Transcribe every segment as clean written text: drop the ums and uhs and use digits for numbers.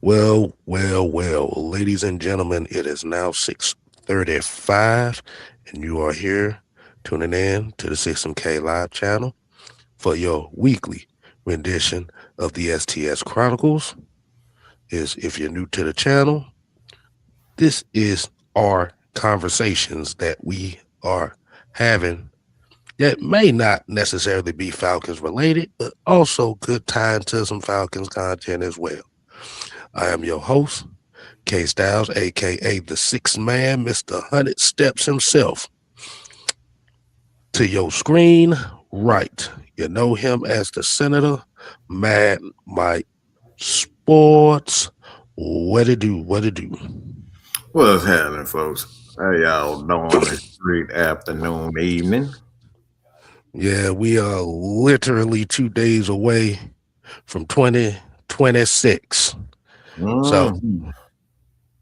Well, ladies and gentlemen, it is now 6:35, and you are here tuning in to the 6MK Live channel for your weekly rendition of the STS Chronicles. If you're new to the channel, this is our conversations that we are having that may not necessarily be Falcons related, but also could tie into some Falcons content as well. I am your host, K Styles, aka the Sixth Man, Mr. 100 Steps himself. To your screen, right. You know him as the Senator, Mad Mike Sports. What it do? What's happening, folks? How y'all doing this great afternoon, evening? Yeah, we are literally 2 days away from 2026.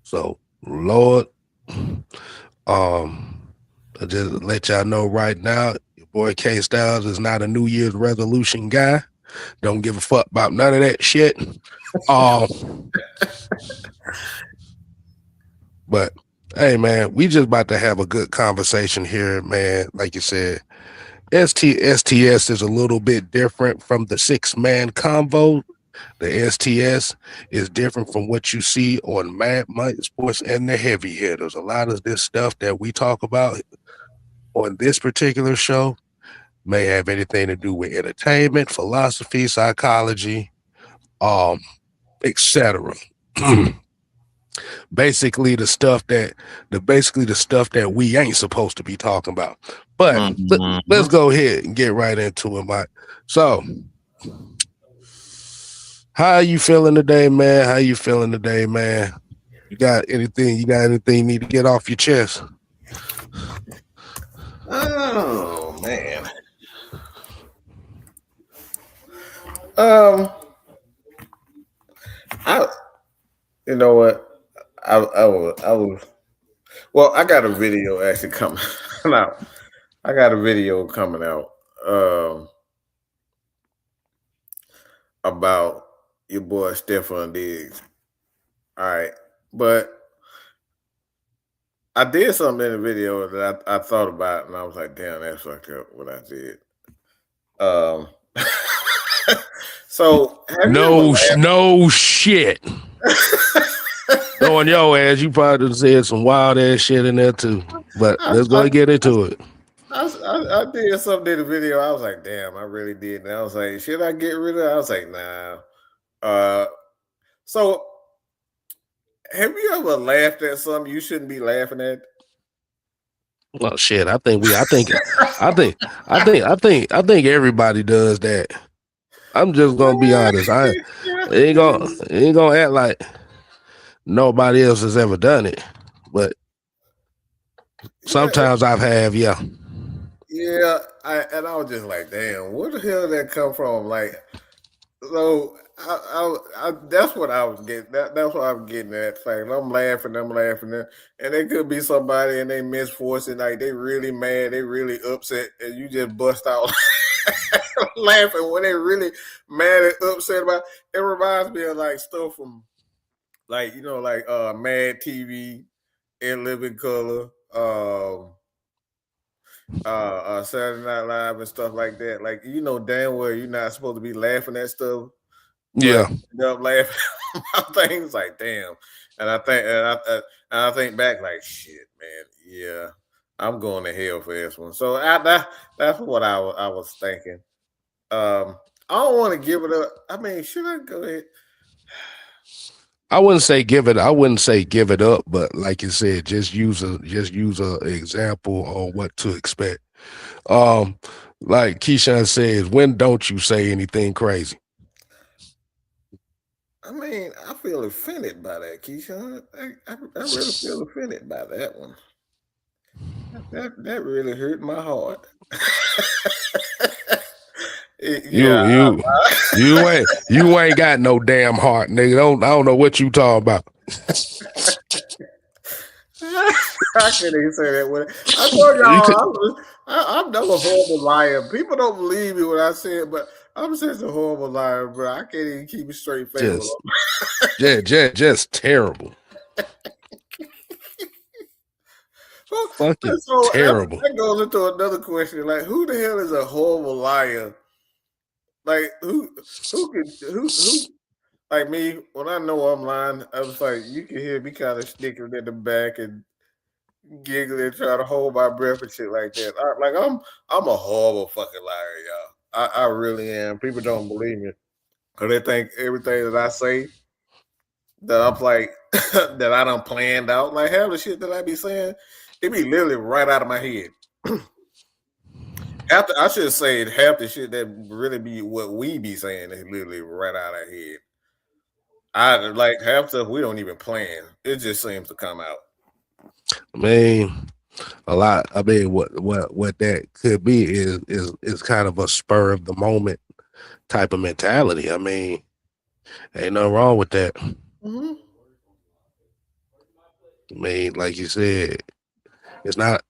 So, Lord, I just let y'all know right now, your boy K Styles is not a New Year's resolution guy. Don't give a fuck about none of that shit. But hey, man, we just about to have a good conversation here, man. Like you said, STS is a little bit different from the 6-man convo. The STS is different from what you see on Mad Mike Sports and the heavy hitters. A lot of this stuff that we talk about on this particular show may have anything to do with entertainment, philosophy, psychology, etc. basically the stuff that we ain't supposed to be talking about. But let's go ahead and get right into it, Mike. So, how are you feeling today, man? You got anything you need to get off your chest? Oh man. You know what? I was. Well, I got a video actually coming out. About your boy Stefan Diggs. All right, but I did something in the video that I thought about, and I was like, "Damn, that's fucked up." What I did. So no shit. Knowing your ass, you probably said some wild ass shit in there too. But let's go get into it. I did something in the video. I was like, damn, I really did. And I was like, should I get rid of it? I was like, nah. So have you ever laughed at something you shouldn't be laughing at? Well, shit. I think everybody does that. I'm just gonna be honest. I ain't gonna act like nobody else has ever done it, but sometimes I have, yeah. Yeah, I was just like, damn, where the hell did that come from? Like, so I that's what I was getting. That's what I'm getting at. Like, I'm laughing, and it could be somebody and they misfortune, like they really mad, they really upset, and you just bust out laughing when they really mad and upset about. It reminds me of like stuff from, like, you know, like Mad TV, In Living Color, Saturday Night Live and stuff like that. Like, you know damn well you're not supposed to be laughing at stuff. Yeah. End up laughing about things like damn. And I think back like shit, man. Yeah, I'm going to hell for this one. So that's what I was thinking. I don't want to give it up. I mean, should I go ahead? I wouldn't say give it up, but like you said, just use a example on what to expect. Like Keyshawn says, when don't you say anything crazy? I mean, I feel offended by that, Keyshawn. I really feel offended by that one. That really hurt my heart. You ain't got no damn heart, nigga. I don't know what you talking about. I couldn't even say that word. I told y'all I'm not a horrible liar. People don't believe me when I say it, but I'm such a horrible liar, bro. I can't even keep a straight face. Just, just terrible. Fucking So terrible. that goes into another question. Like, who the hell is a horrible liar? Like, who like me? When I know I'm lying, I was like, you can hear me kind of snickering in the back and giggling, trying to hold my breath and shit like that. I'm a horrible fucking liar, y'all. I really am. People don't believe me because they think everything that I say that I'm like that I done planned out. Like half the shit that I be saying, it be literally right out of my head. After I should say half the shit that really be what we be saying is literally right out of our head. I like half stuff we don't even plan. It just seems to come out. I mean, a lot. I mean, what that could be is kind of a spur of the moment type of mentality. I mean, ain't nothing wrong with that. Mm-hmm. I mean, like you said, it's not.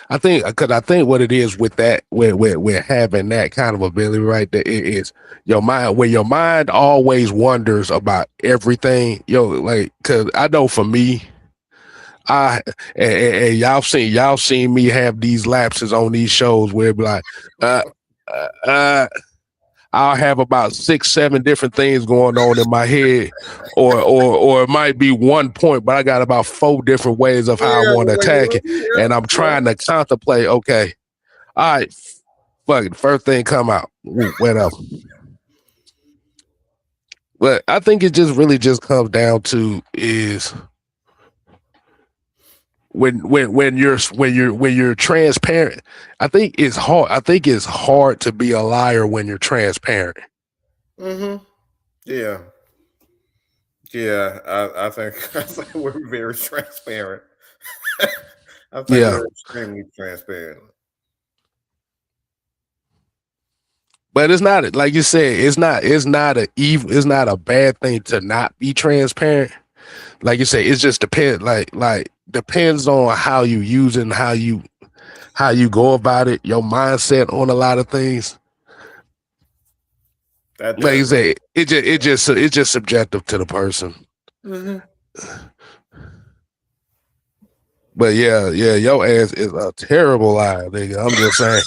I think because I think what it is with that, with having that kind of ability, right? That it is your mind. When your mind always wonders about everything, like because I know for me, I and y'all seen me have these lapses on these shows where it be like, uh, uh, uh I'll have about 6, 7 different things going on in my head, or it might be one point, but I got about 4 different ways of how I Yeah, want to the way you attack look, it, yeah, and I'm yeah. trying to contemplate. Okay, all right, fuck it, first thing come out, whatever. But I think it just really just comes down to is when you're transparent. I think it's hard. I think it's hard to be a liar when you're transparent. Mm-hmm. Yeah, yeah. I think we're very transparent. I think Yeah, we're extremely transparent. but it's not like you said. It's not a evil. It's not a bad thing to not be transparent. Like you say, it just depends. Like depends on how you use it and how you go about it. Your mindset on a lot of things. That Like you does. say, it's just subjective to the person. Mm-hmm. But yeah, your ass is a terrible liar, nigga. I'm just saying.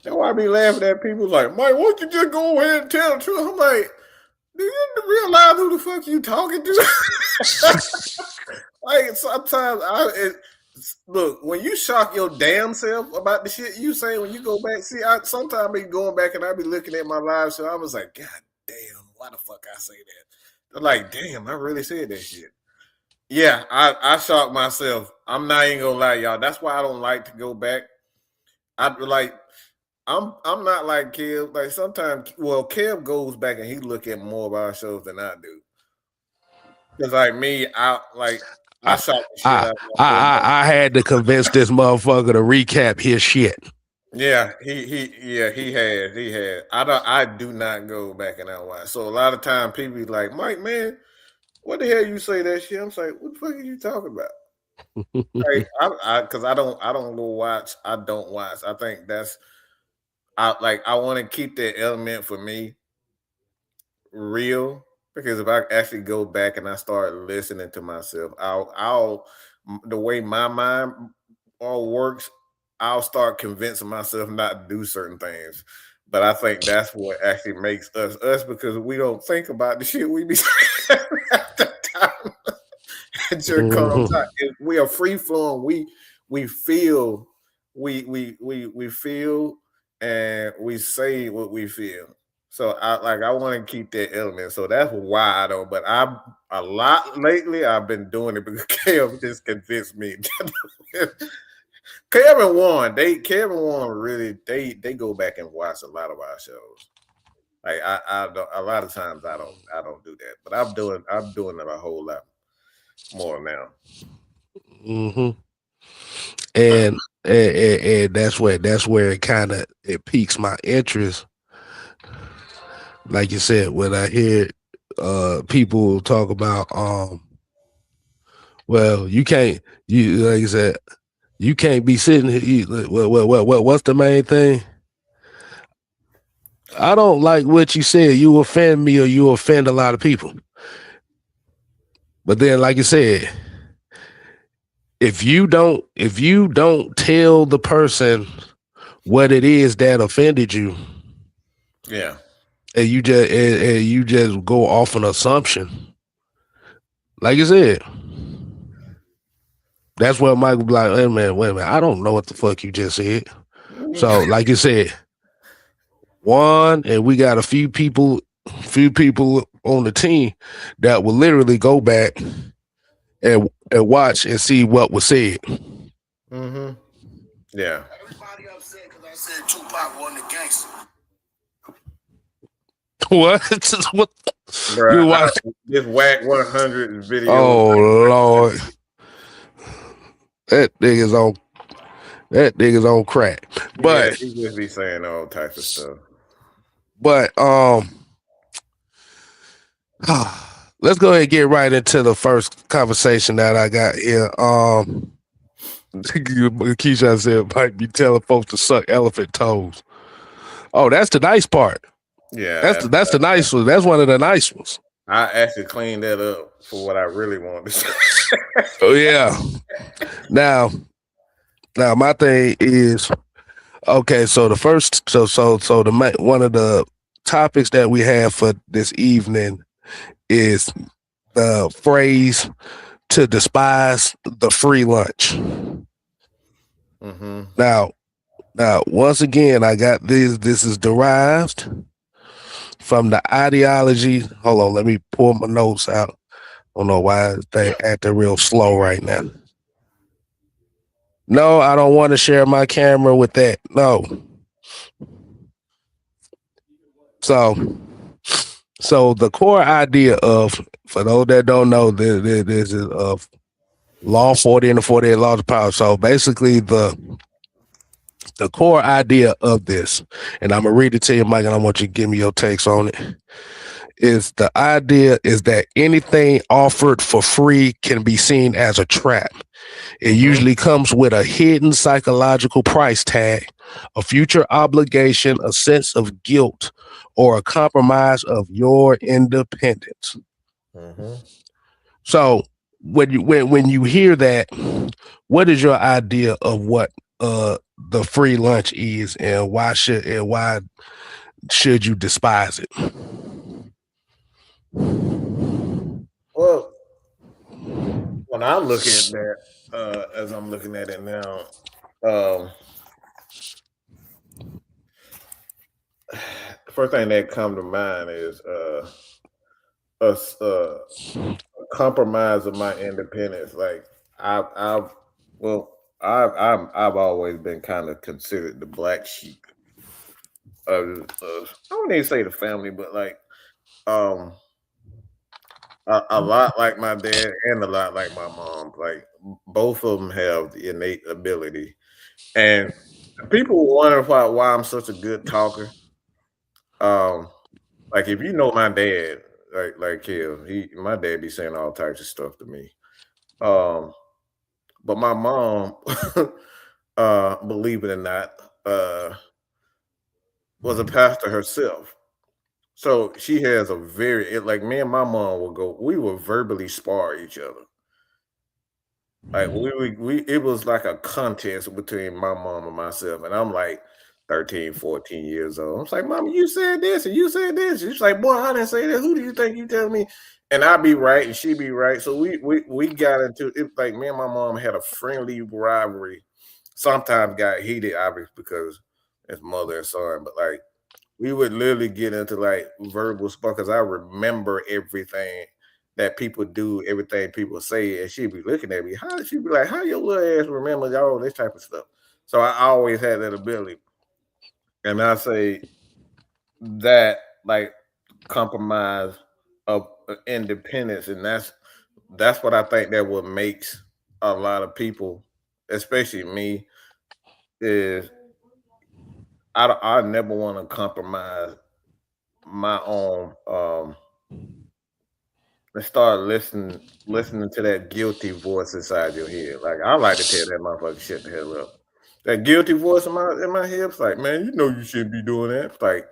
That's why I be laughing at people like, Mike, why don't you just go ahead and tell the truth? I'm like, do you realize who the fuck you talking to? Like sometimes look, when you shock your damn self about the shit you say when you go back, see, I sometimes be going back and I be looking at my live show. I was like, God damn, why the fuck I say that? I'm like, damn, I really said that shit. Yeah, I shocked myself. I'm not even gonna lie, y'all. That's why I don't like to go back. I like I'm not like Kev. Like sometimes, well, Kev goes back and he look at more of our shows than I do. Cause like me, I I, shot the shit I, out of my whole I, bunch. I had to convince this motherfucker to recap his shit. Yeah, he had. I do not go back and out watch. So a lot of time people be like, Mike, man, what the hell you say that shit? I'm like, what the fuck are you talking about? Like, because I don't go watch. I don't watch. I think that's I want to keep that element for me real because if I actually go back and I start listening to myself, the way my mind all works, I'll start convincing myself not to do certain things. But I think that's what actually makes us us because we don't think about the shit we be saying at the time. Your calm time. We are free flowing. We feel we feel and we say what we feel. So I want to keep that element. So that's why I don't. But I'm a lot lately. I've been doing it because Kev just convinced me. Kevin Warren really they go back and watch a lot of our shows. Like I don't a lot of times I don't do that. But I'm doing it a whole lot more now. Mm-hmm. And that's where it kind of it piques my interest. Like you said, when I hear people talk about well, you can't, you like you said, You can't be sitting here. What's the main thing? I don't like what you said. You offend me or you offend a lot of people. But then, like you said, if you don't tell the person what it is that offended you, Yeah. and you just go off an assumption, like you said, that's where Michael be like, wait a minute, I don't know what the fuck you just said. So, like you said, one, and we got a few people on the team that will literally go back and watch and see what was said. Mm-hmm. Yeah. Everybody upset because I said Tupac wasn't a gangster. What? What? You Bruh, watch? this Whack 100 video. Oh Lord, that nigga's on that nigga's on crack. Yeah, But he just be saying all types of stuff. but let's go ahead and get right into the first conversation that I got here. Keisha said might be telling folks to suck elephant toes. Oh, that's the nice part. Yeah, That's the nice one. That's one of the nice ones. I actually cleaned that up for what I really wanted to say. Oh yeah. Now, now my thing is okay. So the first, so one of the topics that we have for this evening is the phrase to despise the free lunch. Mm-hmm. Now, once again, I got this. This is derived from the ideology. Hold on, let me pull my notes out. I don't know why they acting real slow right now. No, I don't want to share my camera with that. No. So, so the core idea of, for those that don't know, this is of Law 40 and the 48 Laws of Power. So basically, the core idea of this, and I'm gonna read it to you, Mike, and I want you to give me your takes on it. Is the idea is that anything offered for free can be seen as a trap. It Mm-hmm. usually comes with a hidden psychological price tag, a future obligation, a sense of guilt, or a compromise of your independence. Mm-hmm. So when you hear that, what is your idea of what the free lunch is, and why should you despise it? Well, when I look at that, as I'm looking at it now, um, the first thing that come to mind is a compromise of my independence. Like I've well, I've always been kind of considered the black sheep of I wouldn't even say the family, but like um a lot like my dad and a lot like my mom. Like both of them have the innate ability, and people wonder why I'm such a good talker. Um, like if you know my dad, like him, my dad be saying all types of stuff to me. Um, but my mom, believe it or not, was a pastor herself. So she has a like me and my mom will go, we will verbally spar each other. Like we it was like a contest between my mom and myself. And I'm like 13, 14 years old. I was like, Mama, you said this and you said this. She's like, boy, I didn't say that. Who do you think you tell me? And I be right and she be right. So we got into it, like me and my mom had a friendly rivalry. Sometimes got heated, obviously, because it's mother and son, but like we would literally get into like verbal stuff because I remember everything that people do, everything people say, and she'd be looking at me. How she be like, how your little ass remember all this type of stuff? So I always had that ability. And I say that like compromise of independence, and that's what I think that what makes a lot of people, especially me, is I never want to compromise my own and start listening to that guilty voice inside your head. Like I like to tell that motherfucker shut the hell up. That guilty voice in my head, it's like, man, you know you shouldn't be doing that. It's like,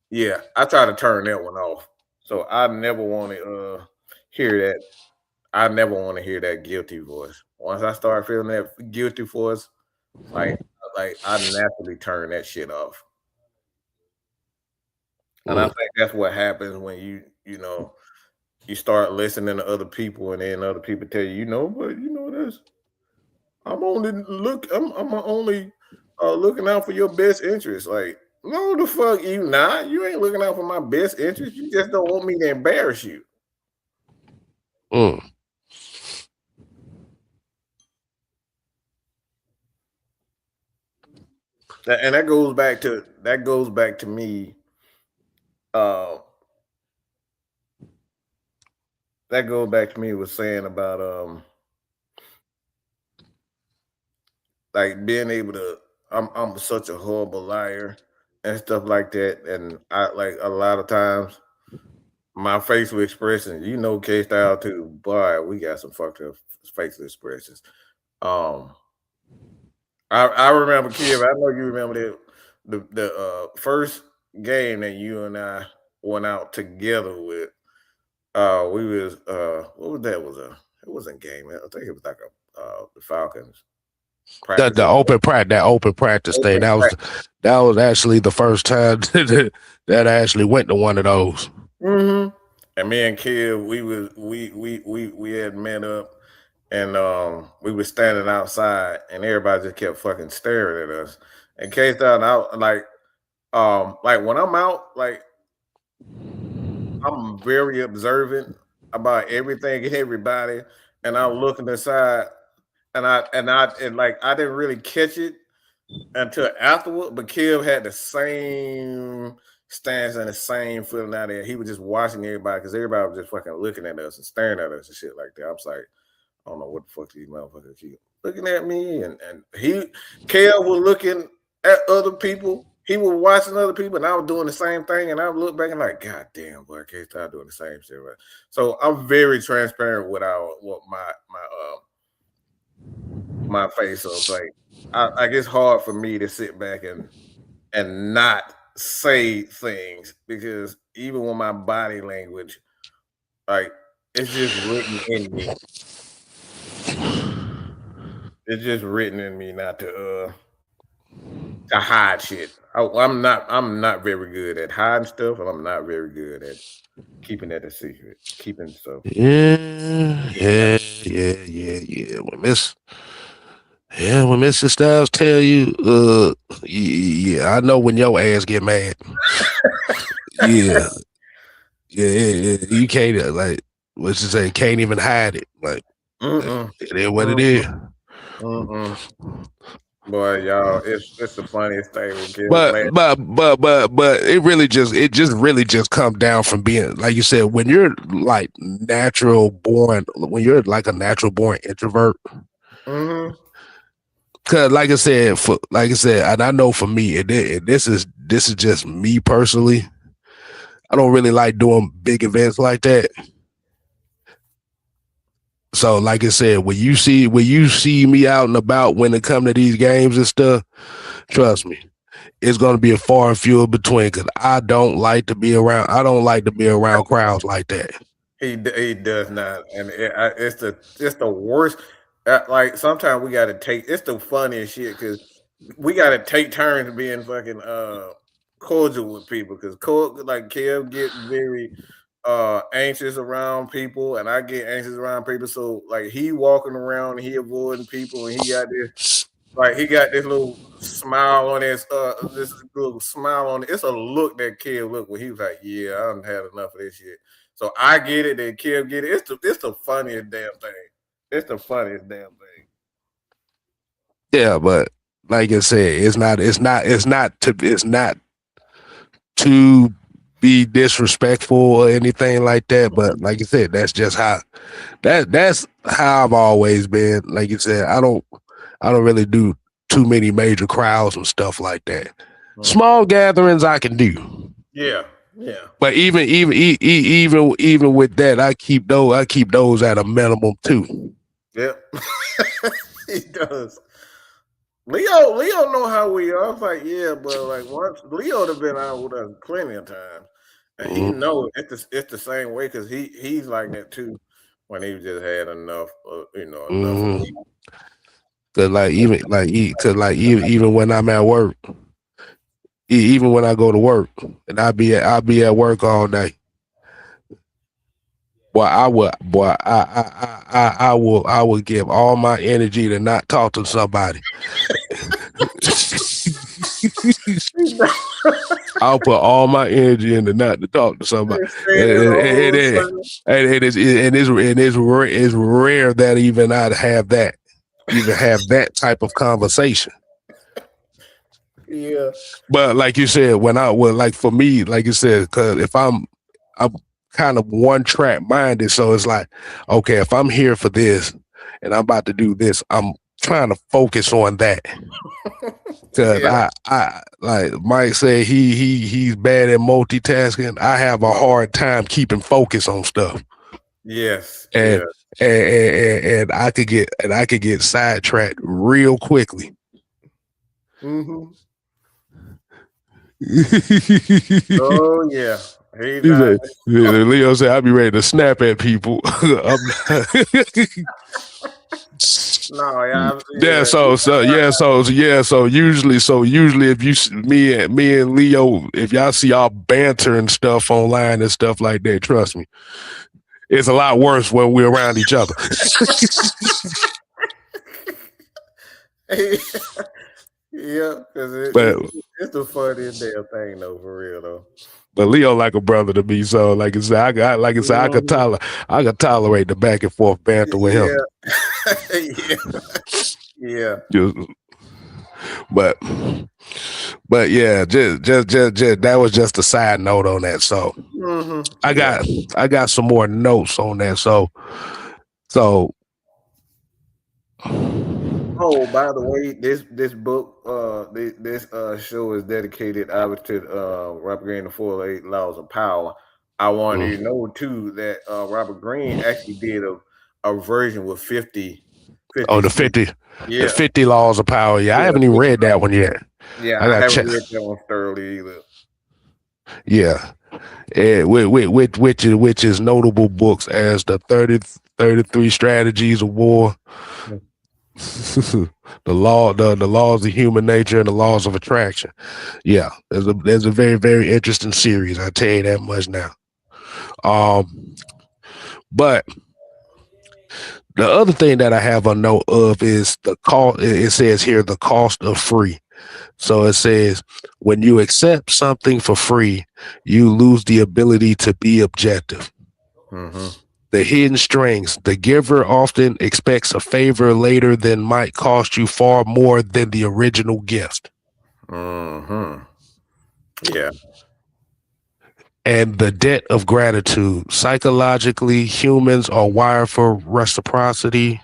yeah, I try to turn that one off. So I never want to hear that. I never want to hear that guilty voice. Once I start feeling that guilty voice, like I naturally turn that shit off. And I Mm, think that's what happens when you start listening to other people, and then other people tell you, but this I'm only looking out for your best interest. Like, no, the fuck you not. You ain't looking out for my best interest. You just don't want me to embarrass you. mm. And that goes back to me. Uh, that goes back to me was saying about like being able to. I'm such a horrible liar and stuff like that, and I like a lot of times my facial expression, K style too. Boy, we got some fucked up facial expressions. Um, I remember, Kim. I know you remember the first game that you and I went out together with. We was what was that? It wasn't game. I think it was like the Falcons The practice. the open practice thing. Open That was actually the first time that I actually went to one of those. Mm-hmm. And me and Kid, we had met up, and we were standing outside, and everybody just kept fucking staring at us. And K thought out like when I'm out, like I'm very observant about everything and everybody, and I'm looking aside, and like I didn't really catch it until afterward. But Kev had the same stance and the same feeling out there. He was just watching everybody because everybody was just fucking looking at us and staring at us and shit like that. I was like, I don't know what the fuck these motherfuckers keep looking at me. And Kev was looking at other people. He was watching other people, and I was doing the same thing. And I would look back and like, God damn, boy, I can't start doing the same shit. Right? So I'm very transparent with what my face. So it's like I guess hard for me to sit back and not say things because even with my body language, like it's just written in me. It's just written in me not to hide shit. I'm not very good at hiding stuff, and I'm not very good at keeping that a secret. Keeping stuff. Yeah, Yeah. yeah. When Mr. Styles tell you, yeah, I know when your ass get mad. Yeah, you can't like what you say, can't even hide it. Like Mm-mm. it is what it is. Mm-mm. Mm-mm. Boy, y'all, it's the funniest thing with kids. But it just really just comes down from being like you said when you're like natural born when you're like a natural born introvert. Mm-hmm. Cause like I said, and I know for me, this is just me personally. I don't really like doing big events like that. So, like I said, when you see me out and about when it come to these games and stuff, trust me, it's gonna be a far and few in between. Because I don't like to be around. I don't like to be around crowds like that. He does not, and it's the worst. Like sometimes we got to take. It's the funniest shit because we got to take turns being fucking cordial with people because like Kev get very anxious around people, and I get anxious around people. So like he walking around, and he avoiding people, and he got this little smile on this little smile on it. It's a look that Kev look when he was like, yeah, I done had enough of this shit. So I get it, and Kev get it. It's the funniest damn thing. It's the funniest damn thing. Yeah, but like I said, it's not to be disrespectful or anything like that. But like I said, that's how I've always been. Like you said, I don't really do too many major crowds and stuff like that. Mm. Small gatherings I can do. Yeah, Yeah. But even with that, I keep those at a minimum too. Yep. He does. Leo know how we are. I was like, yeah, but like once Leo have been out with us plenty of times, and he Mm, know it's the same way because he's like that too. When he just had enough, enough of mm. people. Cause even when I'm at work, even when I go to work, and I be at work all day. I would give all my energy to not talk to somebody. I'll put all my energy into not to talk to somebody. Saying his And own it, son. it's rare that even I'd have that, even have that type of conversation. Yeah. But like you said, like for me, like you said, because if I'm kind of one track minded, so it's like, okay, if I'm here for this and I'm about to do this, I'm trying to focus on that. Cause Yeah. I like Mike said he's bad at multitasking. I have a hard time keeping focus on stuff, Yes. and Yeah. and I could get sidetracked real quickly. Mm-hmm. He Oh yeah. He's not. said, Leo said, I'll be ready to snap at people. I'm not. No, yeah, Yeah, yeah. He's so usually if me and Leo, if y'all see our banter and stuff online and stuff like that, trust me, it's a lot worse when we're around each other. yeah, because but it's the funniest damn thing though, for real though. Leo like a brother to me, so like I said, Mhm. I could tolerate the back and forth banter with him. Yeah, yeah, yeah. Just- but yeah, just that was just a side note on that. So I Yeah. got I got some more notes on that. So Oh, by the way, this book, this show is dedicated obviously to Robert Greene, the 48 Laws of Power. I wanted you to mm. know too that Robert Greene actually did a version with 50 Oh, speeches. the Yeah, 50 laws of power. Yeah, I yeah, haven't even 50 read that laws. one yet. Yeah, I I got haven't check. read that one thoroughly either. Yeah, which is notable books as the 33 strategies of war, the laws of human nature, and the laws of attraction. Yeah, there's a very interesting series. I tell you that much now. Um, but the other thing that I have a note of is the cost. It says here the cost of free. So it says, when you accept something for free, you lose the ability to be objective. Mm-hmm. The hidden strings. The giver often expects a favor later than might cost you far more than the original gift. Mm-hmm. Yeah. And the debt of gratitude. Psychologically, humans are wired for reciprocity.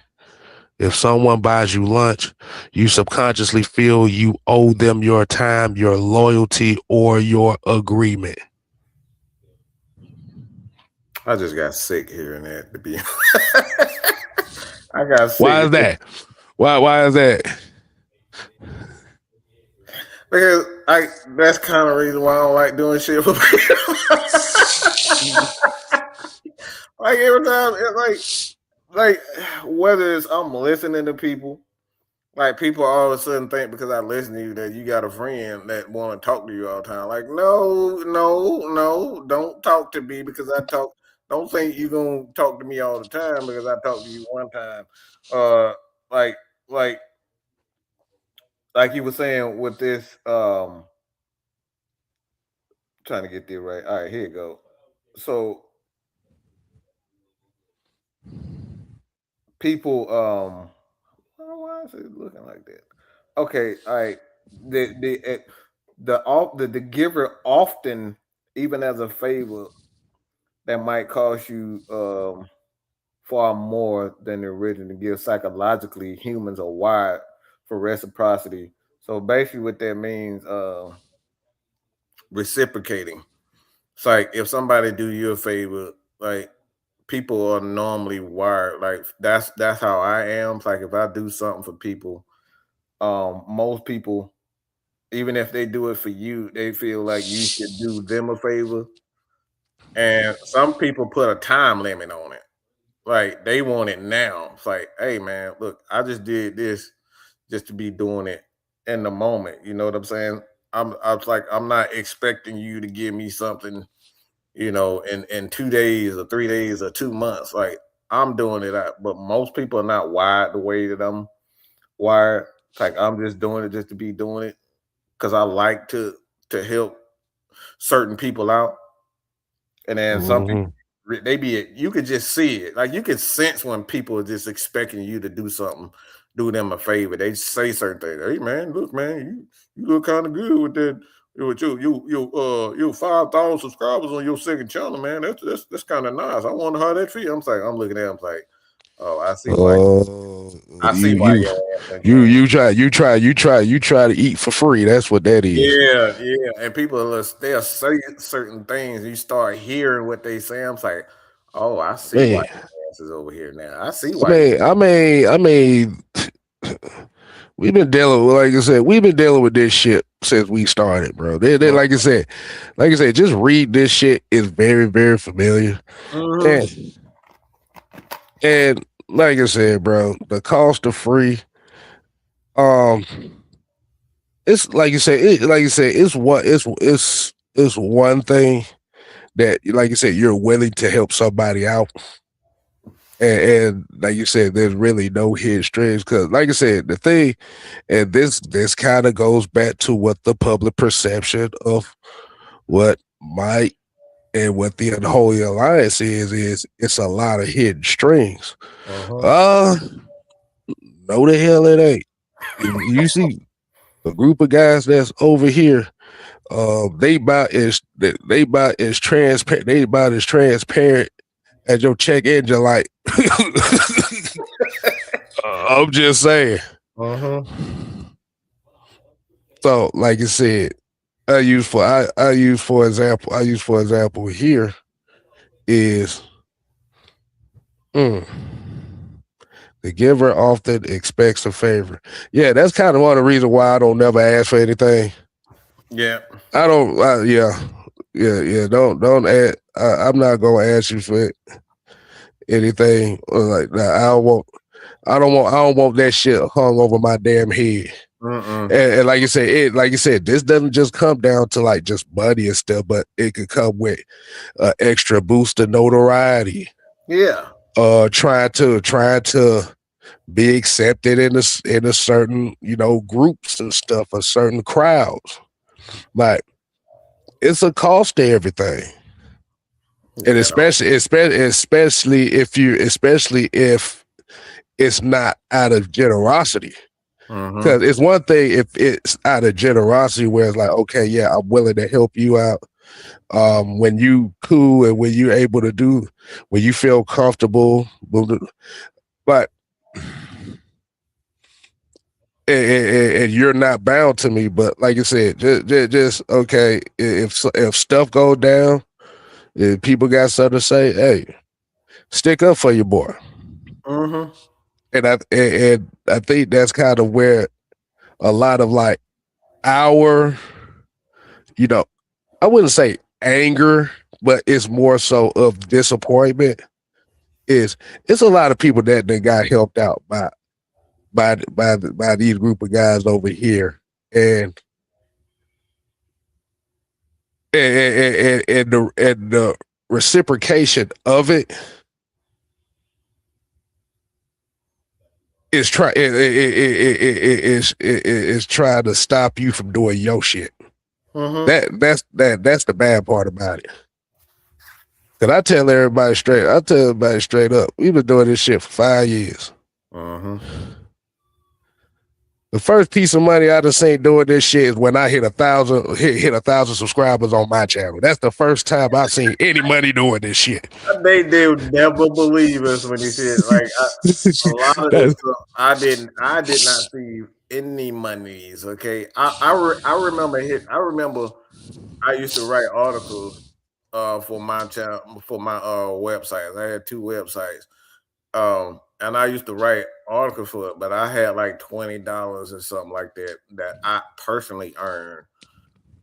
If someone buys you lunch, you subconsciously feel you owe them your time, your loyalty, or your agreement. I just got sick hearing that. To be, I got Why sick is that? Why is that? because I. That's kind of the reason why I don't like doing shit with people. Like every time, like whether it's I'm listening to people, like people all of a sudden think because I listen to you that you got a friend that want to talk to you all the time. Like no, no, no, don't talk to me because I talk. Don't think you gonna talk to me all the time because I talked to you one time. Uh, like like like you were saying with this. Trying to get there right. All right, here you go. So people, why is it looking like that? Okay, all right. The giver often, even as a favor, that might cost you far more than the original gift. Psychologically, humans are wired for reciprocity. So basically, what that means, reciprocating. It's like if somebody do you a favor, like people are normally wired. Like that's how I am. It's like if I do something for people, most people, even if they do it for you, they feel like you should do them a favor. And some people put a time limit on it. Like they want it now. It's like, hey man, look, I just did this just to be doing it in the moment. You know what I'm saying? I was like, I'm not expecting you to give me something, in 2 days or 3 days or 2 months. Like I'm doing it out, but most people are not wired the way that I'm wired. It's like I'm just doing it just to be doing it because I like to help certain people out. And then some people Hmm. they be you could just see it. Like you could sense when people are just expecting you to do something, do them a favor. They say certain things. Hey man, look, man, you look kind of good with that. With your 5,000 subscribers on your second channel, man. That's kind of nice. I wonder how that feel. I'm looking at him like, oh, Oh, I see you why you your ass done you came. you try to eat for free. That's what that is. Yeah, yeah. And people they'll say certain things. You start hearing what they say. I'm like, oh, I see why Man, your ass is over here now. I see I why you. mean, I mean, I mean, we've been dealing with, like I said, we've been dealing with this shit since we started, bro. Like I said, just read this shit is very, very familiar. Mm-hmm. And and like I said, bro, the cost of free, um, it's like you said, it's one thing that, like you said, you're willing to help somebody out. And like you said, there's really no hidden strings because, like I said, the thing, and this kind of goes back to what the public perception of what might and what the unholy alliance is it's a lot of hidden strings. Uh-huh. Uh, no, the hell it ain't. If you see a group of guys that's over here, they about as transparent. They about as transparent as your check engine light. I'm just saying. Uh-huh. So, like I said, I use for example here is mm, the giver often expects a favor. Yeah, that's kind of one of the reasons why I don't never ask for anything. Yeah. I don't. Yeah. Don't ask. I'm not gonna ask you for anything like that. I don't want that shit hung over my damn head. Mm-mm. And like you said, this doesn't just come down to like just money and stuff, but it could come with extra boost of notoriety. Yeah. Trying to be accepted in a certain groups and stuff, or certain crowds. Like it's a cost to everything, and Yeah. especially if it's not out of generosity. Mm-hmm. Because it's one thing if it's out of generosity, where it's like, okay, yeah, I'm willing to help you out. When you cool and when you able to do, when you feel comfortable, but and you're not bound to me. But like I said, just okay. If stuff goes down, if people got something to say, hey, stick up for your boy. Mm-hmm. And I think that's kind of where a lot of like our, you know, I wouldn't say anger, but it's more so of disappointment. Is it's a lot of people that they got helped out by these group of guys over here, and the reciprocation of it is trying to stop you from doing your shit. Mm-hmm. That's the bad part about it. Cause I tell everybody straight up, we've been doing this shit for 5 years. Mm-hmm. The first piece of money I just seen doing this shit is when I hit 1,000 subscribers on my channel. That's the first time I seen any money doing this shit. They would never believe us when he said like a lot of this That- stuff. I did not see any monies. Okay, I remember I used to write articles for my channel for my websites. I had two websites. And I used to write articles for it, but I had like $20 or something like that that I personally earned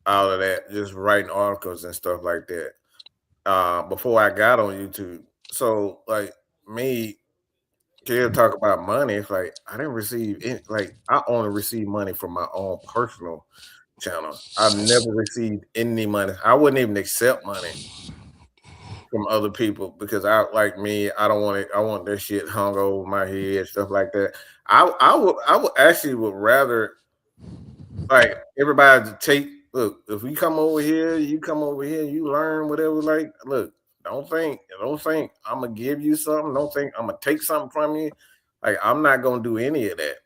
out of that, just writing articles and stuff like that. Before I got on YouTube. So like me, Care talk about money. It's like I didn't receive any, like I only received money from my own personal channel. I've never received any money. I wouldn't even accept money from other people because I like me, I don't want it, I want that shit hung over my head, stuff like that. I would actually would rather like everybody to take look, if we come over here, you come over here, you learn whatever, like look, don't think I'm gonna give you something, don't think I'm gonna take something from you. Like I'm not gonna do any of that.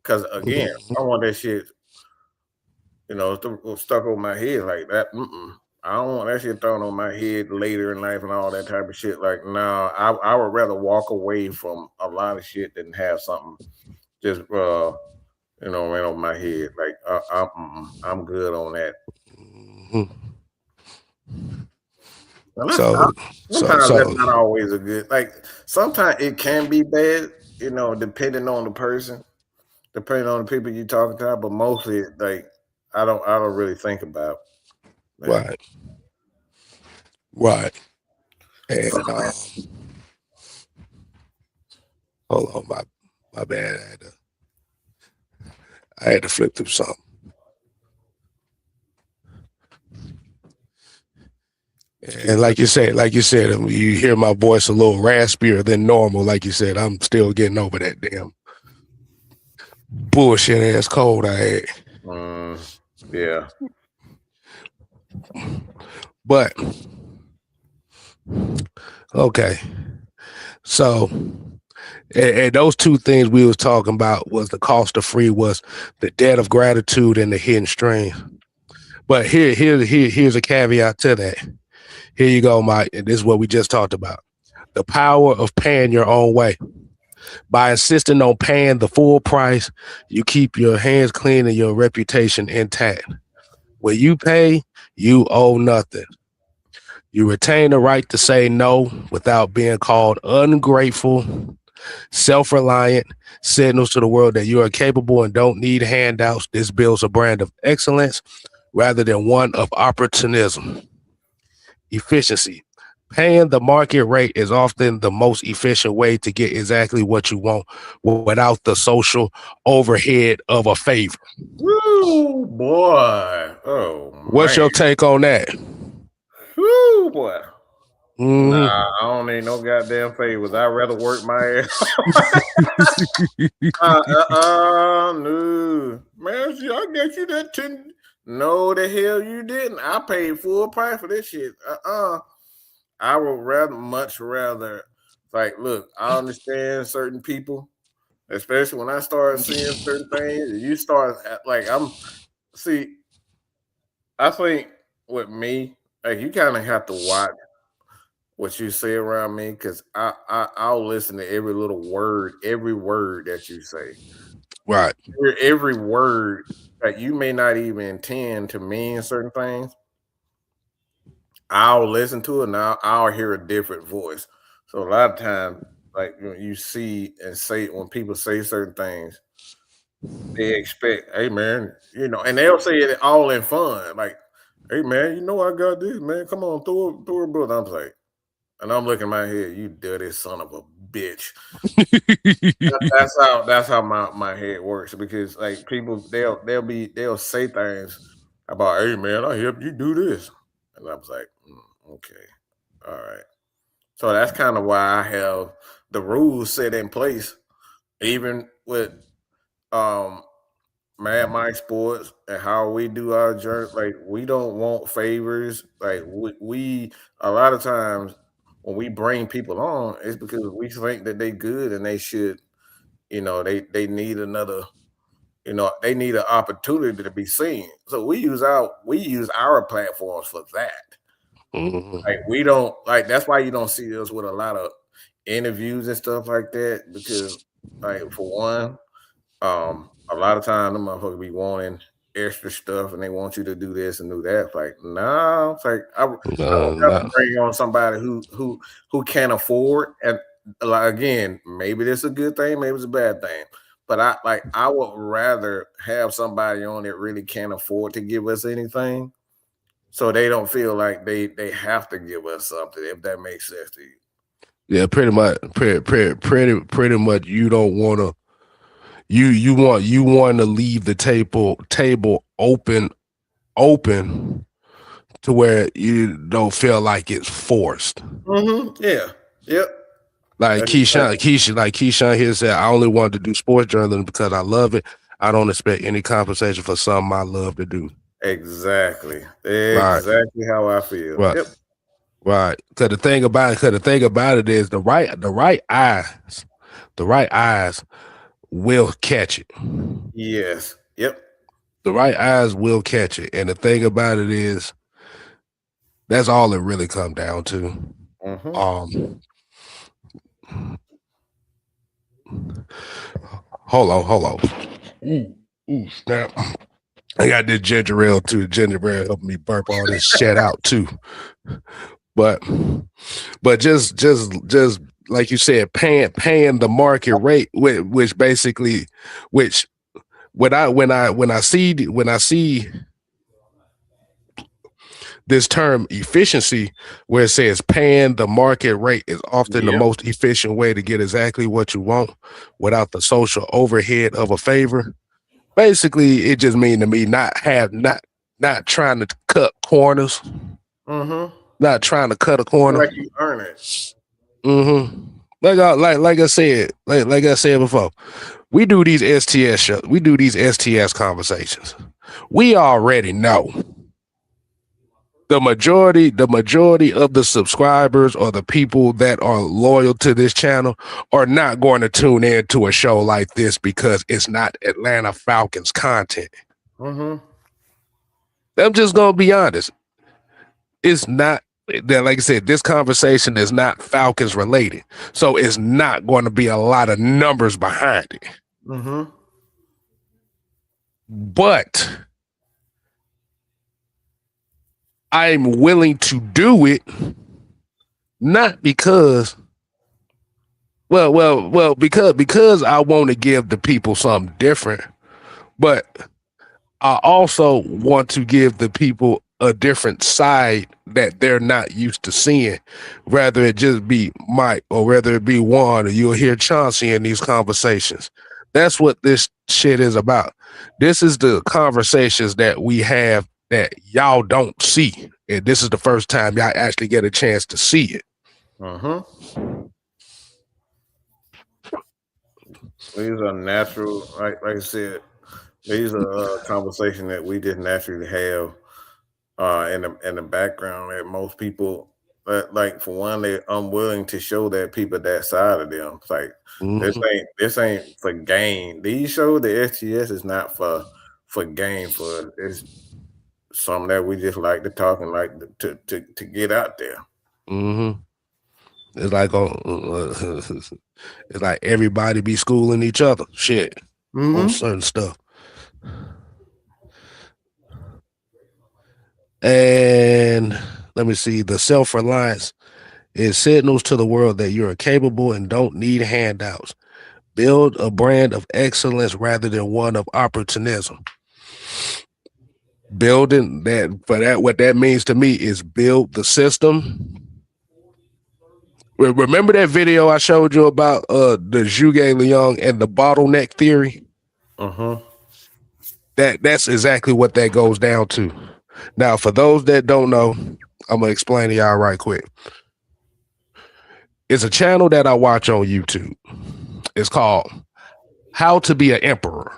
Cause again, I want that shit, stuck over my head like that. I don't want that shit thrown on my head later in life and all that type of shit. Like, no, I would rather walk away from a lot of shit than have something just right on my head. Like, I'm good on that. Mhm. And So, sometimes that's so not always a good. Like, sometimes it can be bad, depending on the person, depending on the people you're talking to. But mostly, like, I don't really think about that. right, right. And hold on, my bad. I had to flip through something. And like you said, you hear my voice a little raspier than normal. Like you said, I'm still getting over that damn bullshit ass cold I had. Mm, yeah. But okay, so and those two things we was talking about was the cost of free, was the debt of gratitude and the hidden strain. But here's a caveat to that. Here you go, Mike. And this is what we just talked about. The power of paying your own way. By insisting on paying the full price, you keep your hands clean and your reputation intact. When you pay, you owe nothing. You retain the right to say no without being called ungrateful, self reliant, signals to the world that you are capable and don't need handouts. This builds a brand of excellence rather than one of opportunism. Efficiency. Paying the market rate is often the most efficient way to get exactly what you want without the social overhead of a favor. Woo, boy. Oh What's man. your take on that? Woo, boy. Nah, Mm. I don't need no goddamn favors. I'd rather work my ass. No. Man, see, I get you that 10. No, the hell you didn't. I paid full price for this shit. I would much rather, like, look, I understand certain people, especially when I start seeing certain things. You start, like, see, I think with me, like, you kind of have to watch what you say around me because I'll listen to every word that you say. Right. Every word that you may not even intend to mean certain things, I'll listen to it and I'll hear a different voice. So a lot of times, like you see and say when people say certain things, they expect, hey man, and they'll say it all in fun, like, hey man, I got this, man. Come on, throw a book. I'm like, and I'm looking in my head, you dirty son of a bitch. That's how my head works because like people they'll say things about, hey man, I help you do this, and I was like, okay, all right. So that's kind of why I have the rules set in place, even with um Mad Mike Sports and how we do our journey. Like we don't want favors. Like we a lot of times when we bring people on, it's because we think that they good and they should, they need another, they need an opportunity to be seen. So we use our platforms for that. Like Mhm. we don't like that's why you don't see us with a lot of interviews and stuff like that because like for one, a lot of time the motherfuckers be wanting. extra stuff and they want you to do this and do that. It's like, no, it's like I would rather Nah. bring on somebody who can afford. And like again, maybe this is a good thing, maybe it's a bad thing. But I would rather have somebody on that really can't afford to give us anything, so they don't feel like they have to give us something. If that makes sense to you. Yeah, pretty much. Pretty much. You don't want to. You want to leave the table open to where you don't feel like it's forced. Mm-hmm. Yeah. Yep. Like Exactly. Keyshawn here said, I only wanted to do sports journalism because I love it. I don't expect any compensation for something I love to do. Exactly. Right, Exactly how I feel. right, Yep. right. Because the thing about it is the right eyes will catch it. Yes. Yep. The right eyes will catch it. And the thing about it is, that's all it really come down to. Mm-hmm. Um, hold on. Ooh, snap. I got this ginger ale too. Ginger ale helping me burp all this shit out too. But just like you said, paying the market rate, which basically, which when I see this term efficiency, where it says paying the market rate is often the Yep. most efficient way to get exactly what you want without the social overhead of a favor. Basically, it just mean to me not trying to cut corners, Mm-hmm. not trying to cut a Feel corner. like you earn it. Mm-hmm. Like I said before, we do these STS shows, we do these STS conversations. We already know the majority of the subscribers or the people that are loyal to this channel are not going to tune in to a show like this because it's not Atlanta Falcons content. Mm-hmm. I'm just gonna be honest. It's not that, like I said, this conversation is not Falcons related. So it's not going to be a lot of numbers behind it. Mm-hmm. But I'm willing to do it not because because I want to give the people something different, but I also want to give the people a different side that they're not used to seeing. Rather it just be Mike or whether it be Juan or you'll hear Chauncey in these conversations. That's what this shit is about. This is the conversations that we have that y'all don't see. And this is the first time y'all actually get a chance to see it. Mm-hmm. These are natural, like I said, these are conversation that we just naturally have in the background that most people like for one they're unwilling to show that people that side of them. It's like Mm-hmm. this ain't for gain. These shows the STS is not for gain, for it's something that we just like to talk and like to get out there. Mm-hmm. It's like it's like everybody be schooling each other. Shit. On Mm-hmm. certain stuff. And let me see, the self-reliance is signals to the world that you're capable and don't need handouts. Build a brand of excellence rather than one of opportunism. Building that for that, what that means to me is build the system. Remember that video I showed you about the Zhuge Liang and the bottleneck theory? Mm-hmm. That's exactly what that goes down to. Now, for those that don't know, I'm gonna explain to y'all right quick. It's a channel that I watch on YouTube. It's called How to Be an Emperor,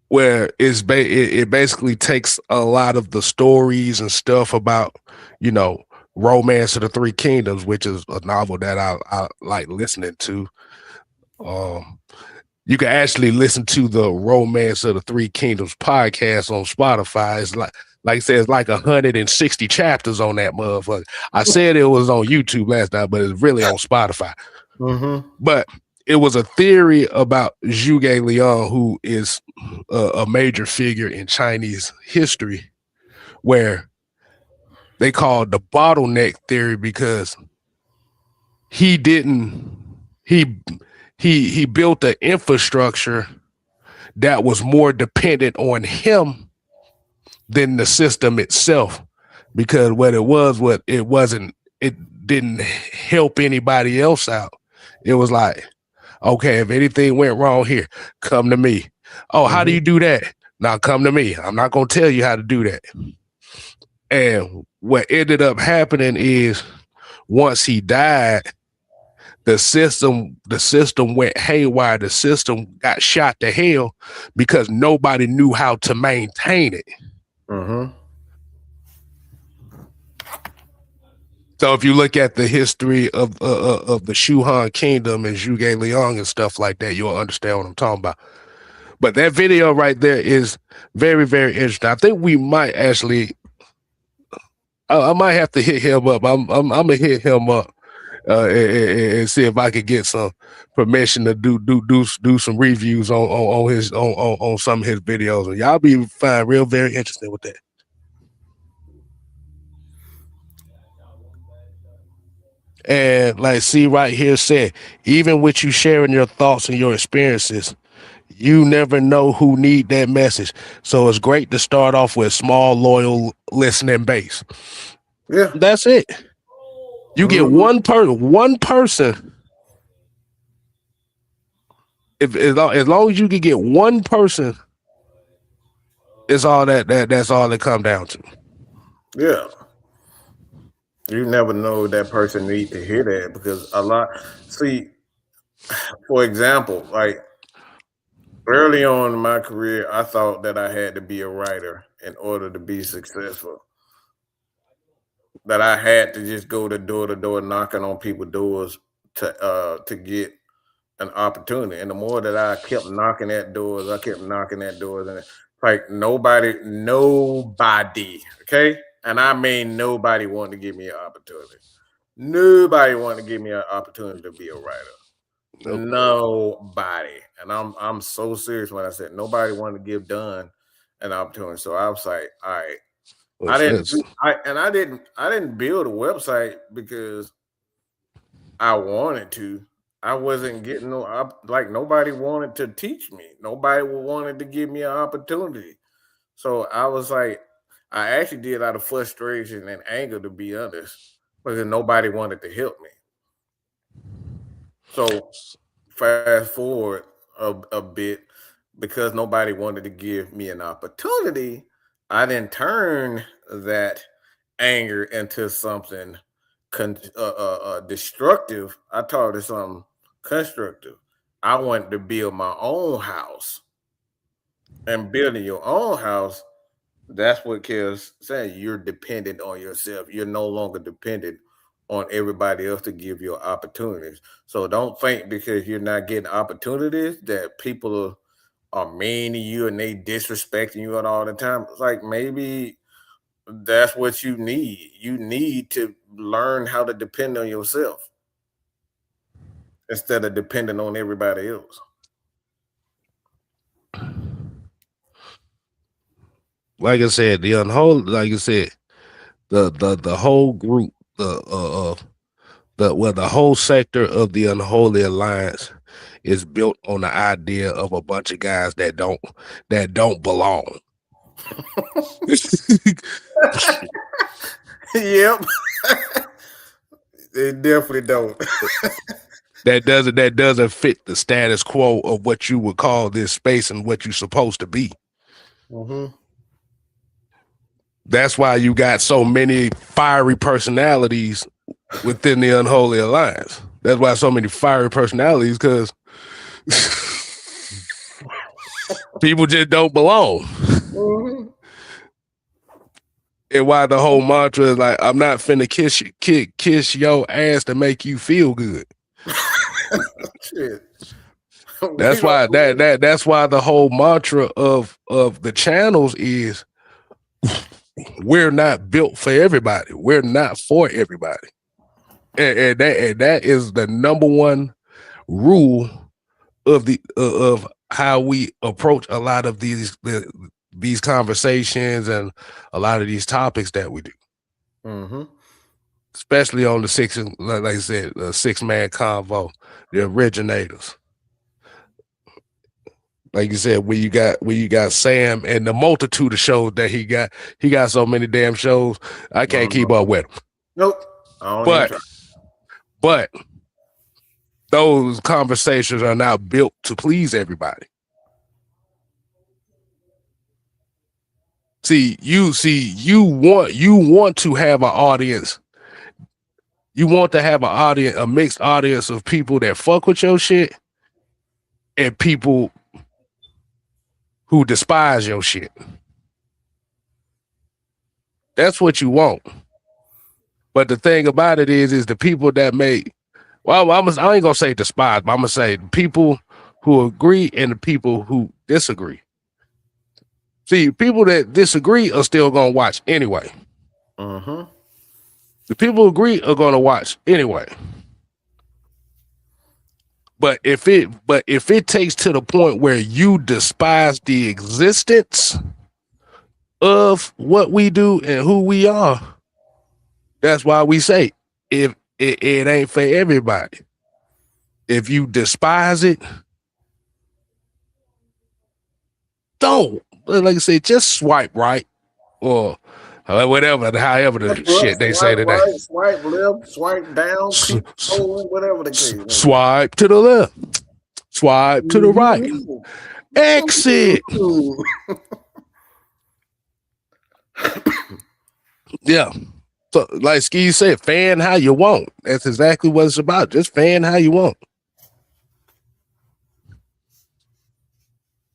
where it basically takes a lot of the stories and stuff about, you know, Romance of the Three Kingdoms, which is a novel that I like listening to. You can actually listen to the Romance of the Three Kingdoms podcast on Spotify. It's like I said, it's like 160 chapters on that motherfucker. I said it was on YouTube last night, but it's really on Spotify. Mm-hmm. But it was a theory about Zhuge Liang, who is a major figure in Chinese history, where they called the bottleneck theory because he didn't he he built an infrastructure that was more dependent on him than the system itself, because what it wasn't, it didn't help anybody else out. It was like, okay, if anything went wrong here, come to me. Oh, how do you do that? Now come to me. I'm not going to tell you how to do that. And what ended up happening is once he died, the system went haywire. The system got shot to hell because nobody knew how to maintain it. So if you look at the history of the Shu Han Kingdom and Zhuge Liang and stuff like that, you'll understand what I'm talking about. But that video right there is very, very interesting. I think we might actually, I might have to hit him up. I'm gonna hit him up and see if I could get some permission to do some reviews on some of his videos. And y'all be find real very interesting with that. And like, see right here said, even with you sharing your thoughts and your experiences, you never know who need that message. So it's great to start off with small, loyal listening base. Yeah, that's it. You get one person. If as long as you can get one person, it's all that's all it come down to. Yeah. You never know that person need to hear that because a lot. See, for example, like early on in my career, I thought that I had to be a writer in order to be successful. That I had to just go to door knocking on people's doors to get an opportunity. And the more that I kept knocking at doors, and like nobody, okay, and I mean nobody wanted to give me an opportunity. Nobody wanted to give me an opportunity to be a writer. Nope. Nobody. And I'm so serious when I said nobody wanted to give Dunn an opportunity. So I was like, all right. I didn't build a website because I wanted to. I wasn't getting like nobody wanted to teach me. Nobody wanted to give me an opportunity. So I was like, I actually did out of frustration and anger, to be honest, because nobody wanted to help me. So fast forward a bit, because nobody wanted to give me an opportunity, I then turned that anger into something destructive. I taught it something constructive. I wanted to build my own house. And building your own house, that's what Kel's saying. You're dependent on yourself. You're no longer dependent on everybody else to give you opportunities. So don't think because you're not getting opportunities that people are mean to you and they disrespecting you all the time. It's like maybe that's what you need. You need to learn how to depend on yourself instead of depending on everybody else. Like I said, the whole group, the whole sector of the Unholy Alliance is built on the idea of a bunch of guys that don't belong. Yep. They definitely don't. that doesn't fit the status quo of what you would call this space and what you're supposed to be. That's why you got so many fiery personalities within the Unholy Alliance. That's why so many fiery personalities, because people just don't belong. And why the whole mantra is like, I'm not finna kiss your ass to make you feel good. Shit. That's why that's why the whole mantra of the channels is we're not built for everybody. We're not for everybody. And that is the number one rule of of how we approach a lot of these conversations and a lot of these topics that we do, Mm-hmm. especially on the like I said, 6-man convo, the originators. Like you said, when you got Sam and the multitude of shows that he got so many damn shows, I can't keep up with him. Nope. I don't even But try. but those conversations are not built to please everybody. You want to have an audience. You want to have an audience, a mixed audience of people that fuck with your shit and people who despise your shit. That's what you want. But the thing about it is the people that make, well, I ain't gonna say despise, but I'm gonna say people who agree and the people who disagree. See, people that disagree are still gonna watch anyway. Mm-hmm. The people who agree are gonna watch anyway. But if it takes to the point where you despise the existence of what we do and who we are, that's why we say if it ain't for everybody. If you despise it, don't. Like I say, just swipe right or whatever, however the shit they say Swipe today. right, swipe left, swipe down, keep scrolling, whatever the case. Swipe to the left, swipe to the right, exit. Yeah. So, like Ski said, fan how you want. That's exactly what it's about. Just fan how you want.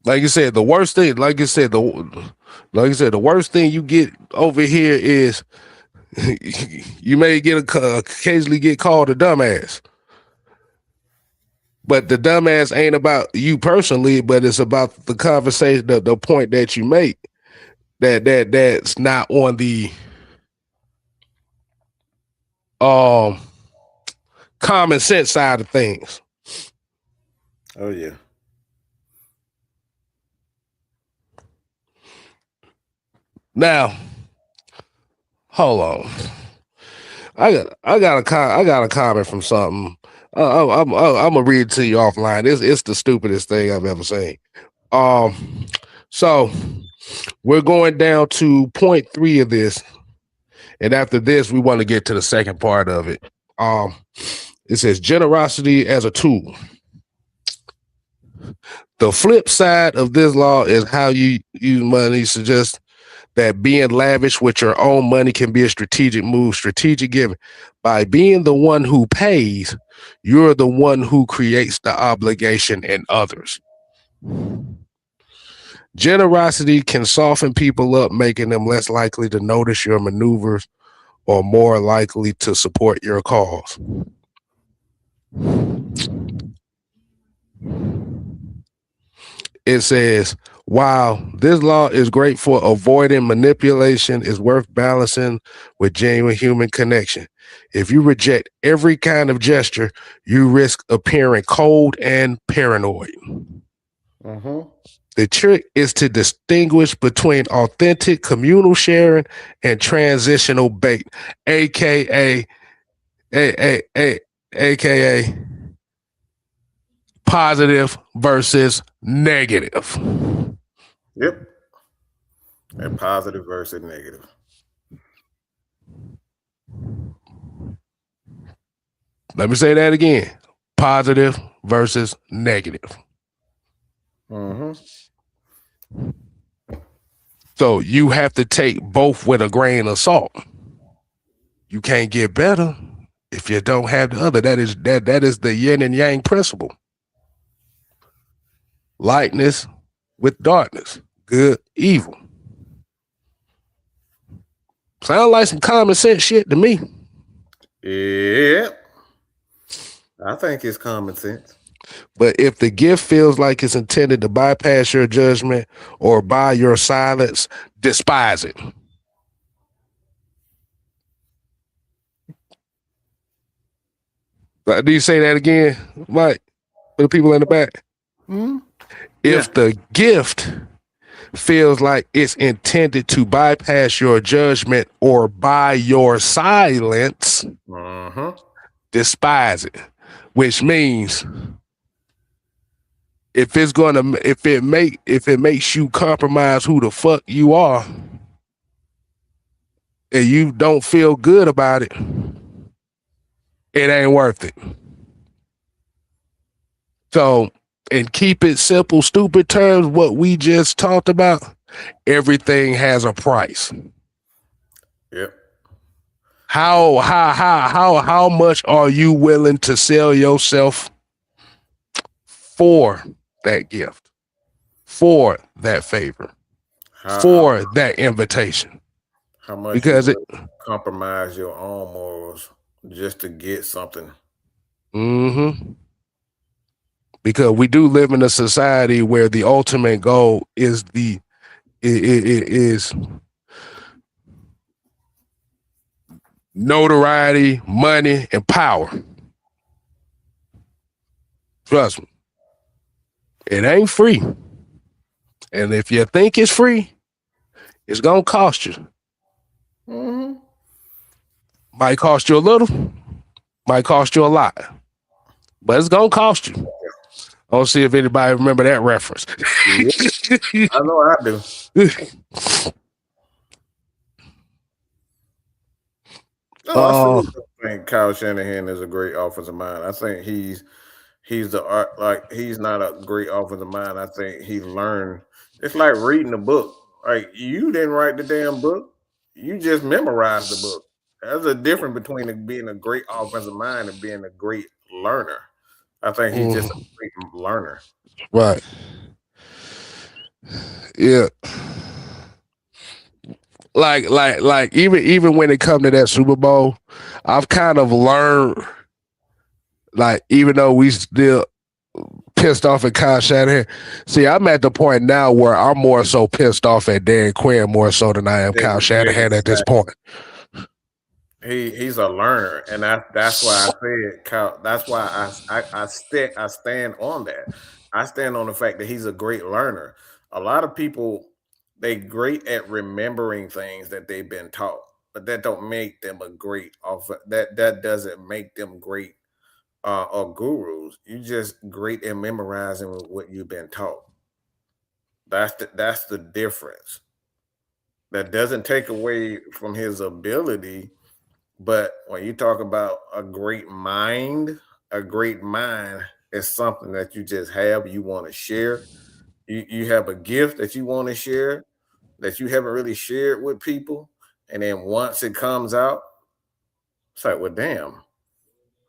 Like you said, the worst thing, the worst thing you get over here is you may occasionally get called a dumbass. But the dumbass ain't about you personally, but it's about the conversation, the point that you make. That's not on the common sense side of things. Oh yeah. Now, hold on. I got a comment from something. I'm gonna read it to you offline. It's the stupidest thing I've ever seen. So we're going down to point 3 of this, and after this, we want to get to the second part of it. It says generosity as a tool. The flip side of this law is how you use money. Suggests that being lavish with your own money can be a strategic move, strategic giving. By being the one who pays, you're the one who creates the obligation in others. Generosity can soften people up, making them less likely to notice your maneuvers or more likely to support your cause. It says, while this law is great for avoiding manipulation, it's worth balancing with genuine human connection. If you reject every kind of gesture, you risk appearing cold and paranoid. Mm-hmm. The trick is to distinguish between authentic communal sharing and transitional bait, aka aka positive versus negative. Yep. And positive versus negative. Let me say that again. Positive versus negative. Mm-hmm. So you have to take both with a grain of salt. You can't get better if you don't have the other. That is the yin and yang principle. Lightness with darkness, good, evil. Sound like some common sense shit to me. Yeah. I think it's common sense. But if the gift feels like it's intended to bypass your judgment or buy your silence, despise it. Do you say that again, Mike? for the people in the back. Hmm. Yeah. If the gift feels like it's intended to bypass your judgment or by your silence, Uh-huh. despise it. Which means if it makes you compromise who the fuck you are and you don't feel good about it, it ain't worth it. So, and keep it simple, stupid terms, what we just talked about, everything has a price. Yep. How much are you willing to sell yourself for that gift, for that favor, How for that invitation? how much you Because it will compromise your own morals just to get something. mm-hmm. Because we do live in a society where the ultimate goal is it is notoriety, money, and power. Trust me, it ain't free. And if you think it's free, it's gonna cost you. Mm-hmm. Might cost you a little, might cost you a lot, but it's gonna cost you. I don't see if anybody remember that reference. Yeah, I know I do. No, I uh, still think Kyle Shanahan is a great offensive mind. I think he's the art like he's not a great offensive mind. I think he learned. It's like reading a book. Like you didn't write the damn book. You just memorized the book. There's a difference between being a great offensive mind and being a great learner. I think he's just a great learner. right. Yeah. Like even when it come to that Super Bowl, I've kind of learned, like, even though we still pissed off at Kyle Shanahan. See, I'm at the point now where I'm more so pissed off at Dan Quinn more so than I am Kyle Shanahan at this point. He's a learner, and that's why I said Kyle. That's why I stand on that. I stand on the fact that he's a great learner. A lot of people they great at remembering things that they've been taught, but that don't make them a great off. That doesn't make them great or gurus. You just great at memorizing what you've been taught. That's the difference. That doesn't take away from his ability. But when you talk about a great mind is something that you just have, you want to share. You have a gift that you want to share that you haven't really shared with people. And then once it comes out, it's like, well, damn,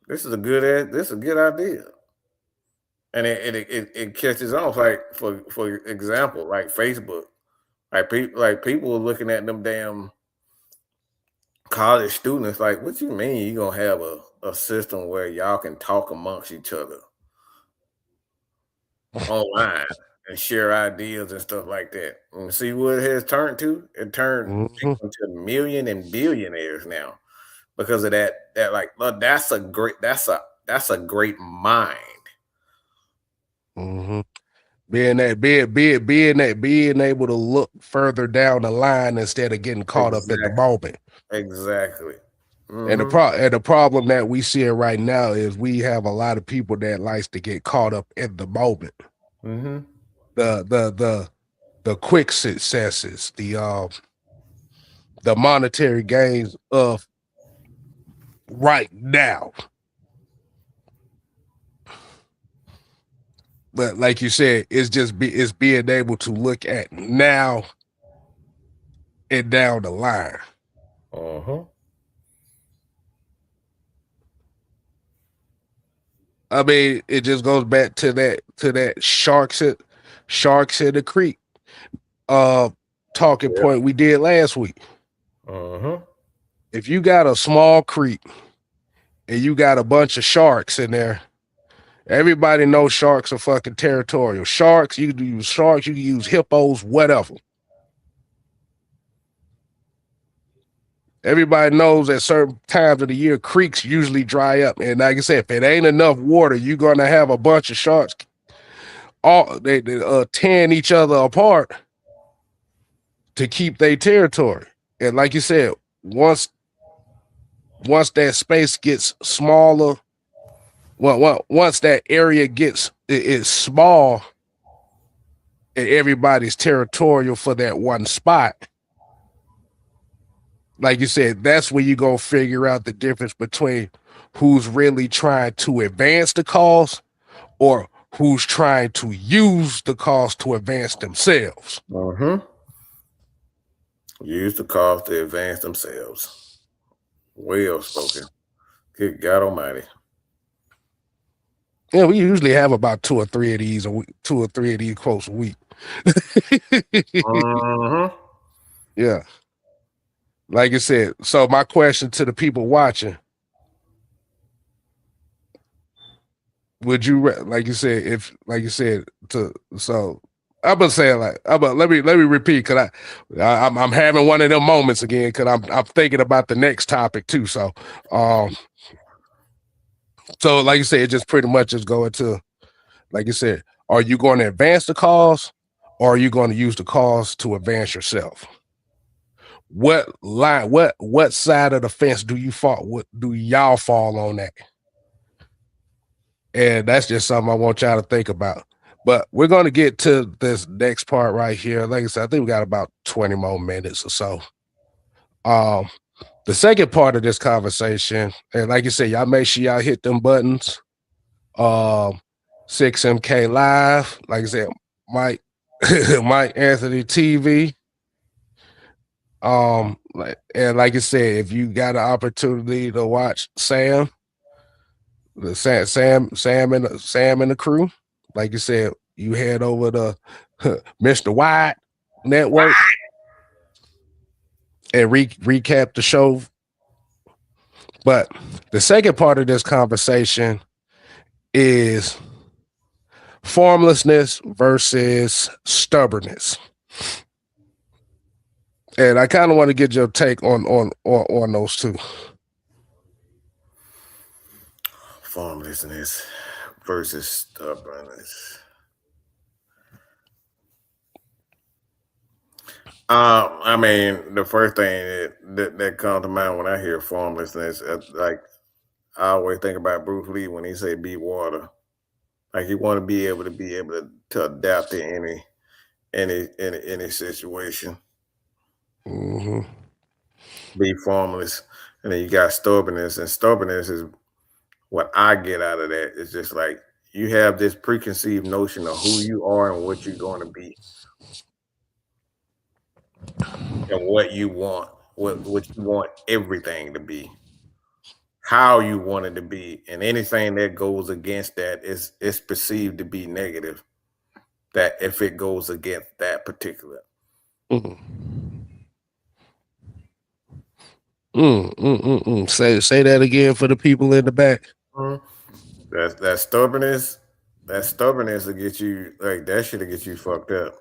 this is a good idea. And it catches on. It's like for example, like Facebook. People were looking at them damn college students like, what you mean you gonna have a system where y'all can talk amongst each other online and share ideas and stuff like that? And see what it has turned to? It turned Mm-hmm. people into million and billionaires now because of that like, look, that's a great mind. Mm-hmm. Being able to look further down the line instead of getting caught up at the Exactly. moment. Exactly. And Mm-hmm. the problem that we see right now is we have a lot of people that likes to get caught up in the moment. Mm-hmm. The quick successes, the monetary gains of right now. But like you said, it's being able to look at now and down the line. Uh-huh. I mean, it just goes back to that sharks in the creek uh talking Yeah. point we did last week. Uh-huh. If you got a small creek and you got a bunch of sharks in there, everybody knows sharks are fucking territorial. You can use hippos, whatever. everybody knows at certain times of the year creeks usually dry up, and like I said, if it ain't enough water, you're gonna have a bunch of sharks all they tearing each other apart to keep their territory. And like you said, once once that space gets smaller, once that area gets is small, and everybody's territorial for that one spot, like you said, that's where you go figure out the difference between who's really trying to advance the cause or who's trying to use the cause to advance themselves. Use the cause to advance themselves. Well spoken. Good God Almighty. Yeah, we usually have about two or three of these a week, two or three of these quotes a week. Yeah. Like I said, so my question to the people watching, would you like you said, if like you said to so I'm gonna say like let me repeat because I'm having one of them moments again because I'm thinking about the next topic too. Um so like you said, it just pretty much is going to like you said, are you going to advance the cause or are you going to use the cause to advance yourself? What line, what side of the fence do you fall? What do y'all fall on that? And that's just something I want y'all to think about. But we're going to get to this next part right here. Like I said, I think we got about 20 more minutes or so. Um, the second part of this conversation, and like you said, y'all make sure y'all hit them buttons. 6MK Live, like I said, Mike Mike Anthony TV. And like I said, if you got an opportunity to watch Sam, the Sam and the crew, like you said, you head over to Mr. White Network and recap the show. But the second part of this conversation is formlessness versus stubbornness. And I kind of want to get your take on those two. Formlessness versus stubbornness. I mean, the first thing that comes to mind when I hear formlessness, like I always think about Bruce Lee when he say "be water." Like you want to be able to adapt to any situation. Mm-hmm. Be formless, and then you got stubbornness, and stubbornness is what I get out of that. It's just like you have this preconceived notion of who you are and what you're going to be, and what you want, what you want everything to be, how you want it to be, and anything that goes against that is perceived to be negative. That if it goes against that particular. Say that again for the people in the back. Mhm. That stubbornness. That stubbornness will get you like that should get you fucked up.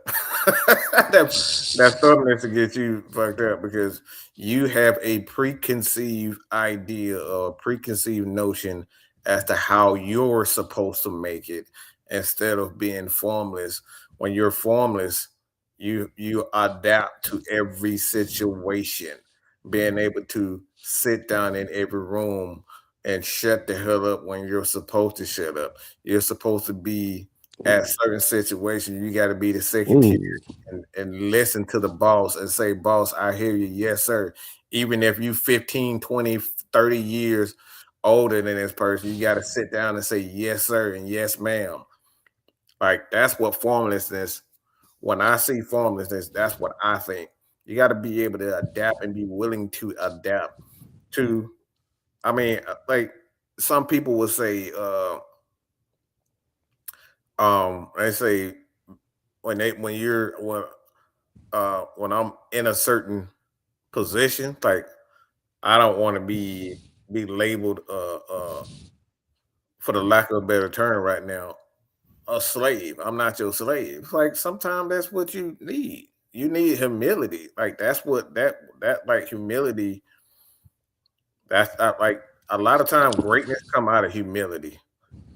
that stubbornness will get you fucked up because you have a preconceived idea or preconceived notion as to how you're supposed to make it instead of being formless. When you're formless, you adapt to every situation, being able to sit down in every room and shut the hell up when you're supposed to shut up. You're supposed to be at certain situations. You got to be the secretary and listen to the boss and say, boss, I hear you. Yes, sir. Even if you 15, 20, 30 years older than this person, you got to sit down and say, yes, sir. And yes, ma'am. Like that's what formlessness, when I see formlessness, that's what I think. You got to be able to adapt and be willing to adapt to I mean, like some people will say, they say when I'm in a certain position, like I don't want to be labeled, for the lack of a better term right now, a slave. I'm not your slave. Like sometimes that's what you need. You need humility. Like that's what that like humility That's like a lot of time greatness come out of humility.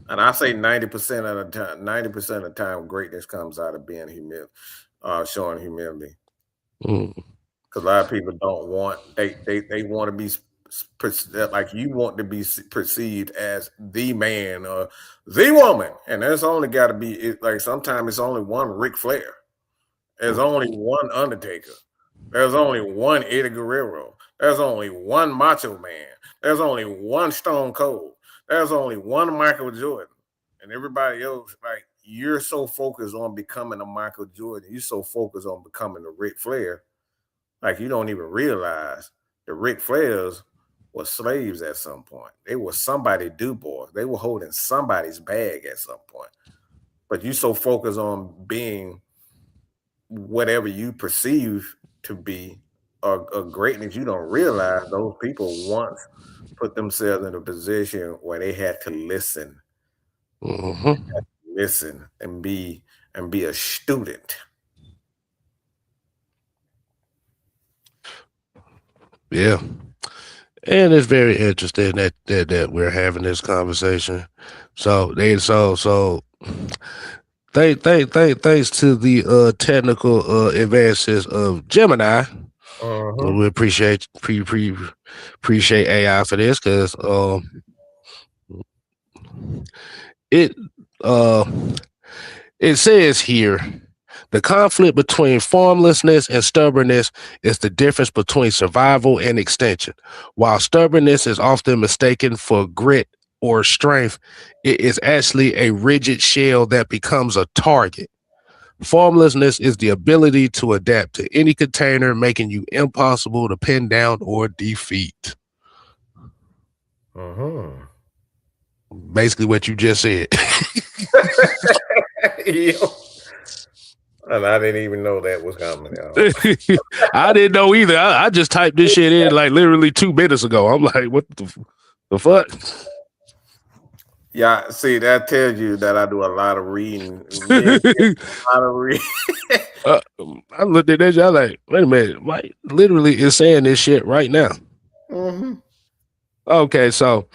And I say 90% of the time, 90% of the time, greatness comes out of being showing humility. Mm, Because a lot of people don't want they want to be like you want to be perceived as the man or the woman, and there's only got to be like sometimes it's only one Ric Flair, there's only one Undertaker, there's only one Eddie Guerrero, there's only one Macho Man, there's only one Stone Cold, there's only one Michael Jordan, and everybody else like you're so focused on becoming a Michael Jordan, you're so focused on becoming a Ric Flair like you don't even realize the Ric Flairs were slaves at some point. They were somebody do boys. They were holding somebody's bag at some point. But you so focused on being whatever you perceive to be a greatness, you don't realize those people once put themselves in a position where they had to mm-hmm. listen and be a student. Yeah. And it's very interesting that we're having this conversation. Thanks to the technical advances of Gemini. Uh-huh. We appreciate AI for this because it uh it says here the conflict between formlessness and stubbornness is the difference between survival and extension. While stubbornness is often mistaken for grit or strength, it is actually a rigid shell that becomes a target. Formlessness is the ability to adapt to any container, making you impossible to pin down or defeat. Uh-huh. Basically, what you just said. Yo. And I didn't even know that was coming, y'all. I didn't know either. I just typed this shit in like literally 2 minutes ago. I'm like, what the fuck? Yeah, see, that tells you that I do a lot of reading. Me and a lot of reading. uh, I looked at that. I was like, wait a minute, Mike literally is saying this shit right now. Mm-hmm. Okay, so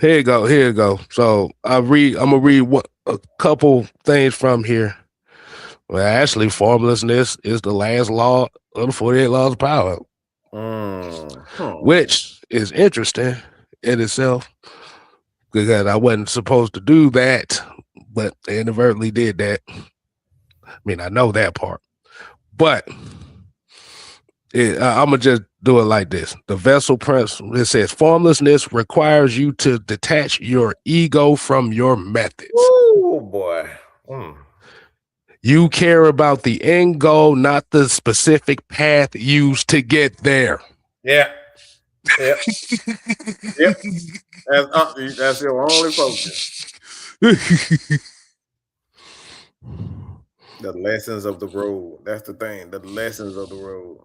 here you go. Here you go. So I'm gonna read a couple things from here. Well, actually, formlessness is the last law of the 48 laws of power, Mm-hmm. which is interesting in itself because I wasn't supposed to do that, but I inadvertently did that. I mean, I know that part, but I'm gonna just do it like this. The vessel principle. It says formlessness requires you to detach your ego from your methods. Oh boy. Mm. You care about the end goal, not the specific path used to get there. Yeah. Yep. Yep. That's your only focus. The lessons of the road. That's the thing. The lessons of the road.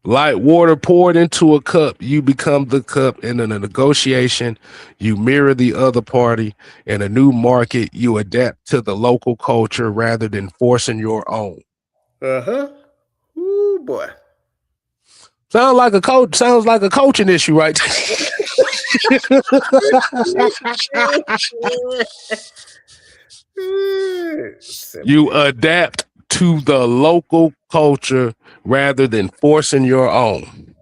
Like water poured into a cup, you become the cup. In a negotiation, you mirror the other party. In a new market, you adapt to the local culture rather than forcing your own. Uh-huh. Ooh boy. Sounds like a coaching issue, right? You adapt to the local culture rather than forcing your own.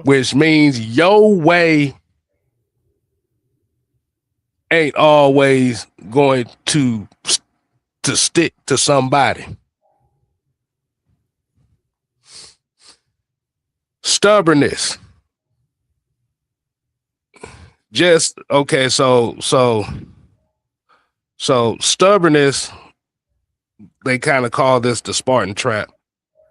Which means your way ain't always going to stick to somebody. Stubbornness. Just okay, so stubbornness, they kind of call this the Spartan trap.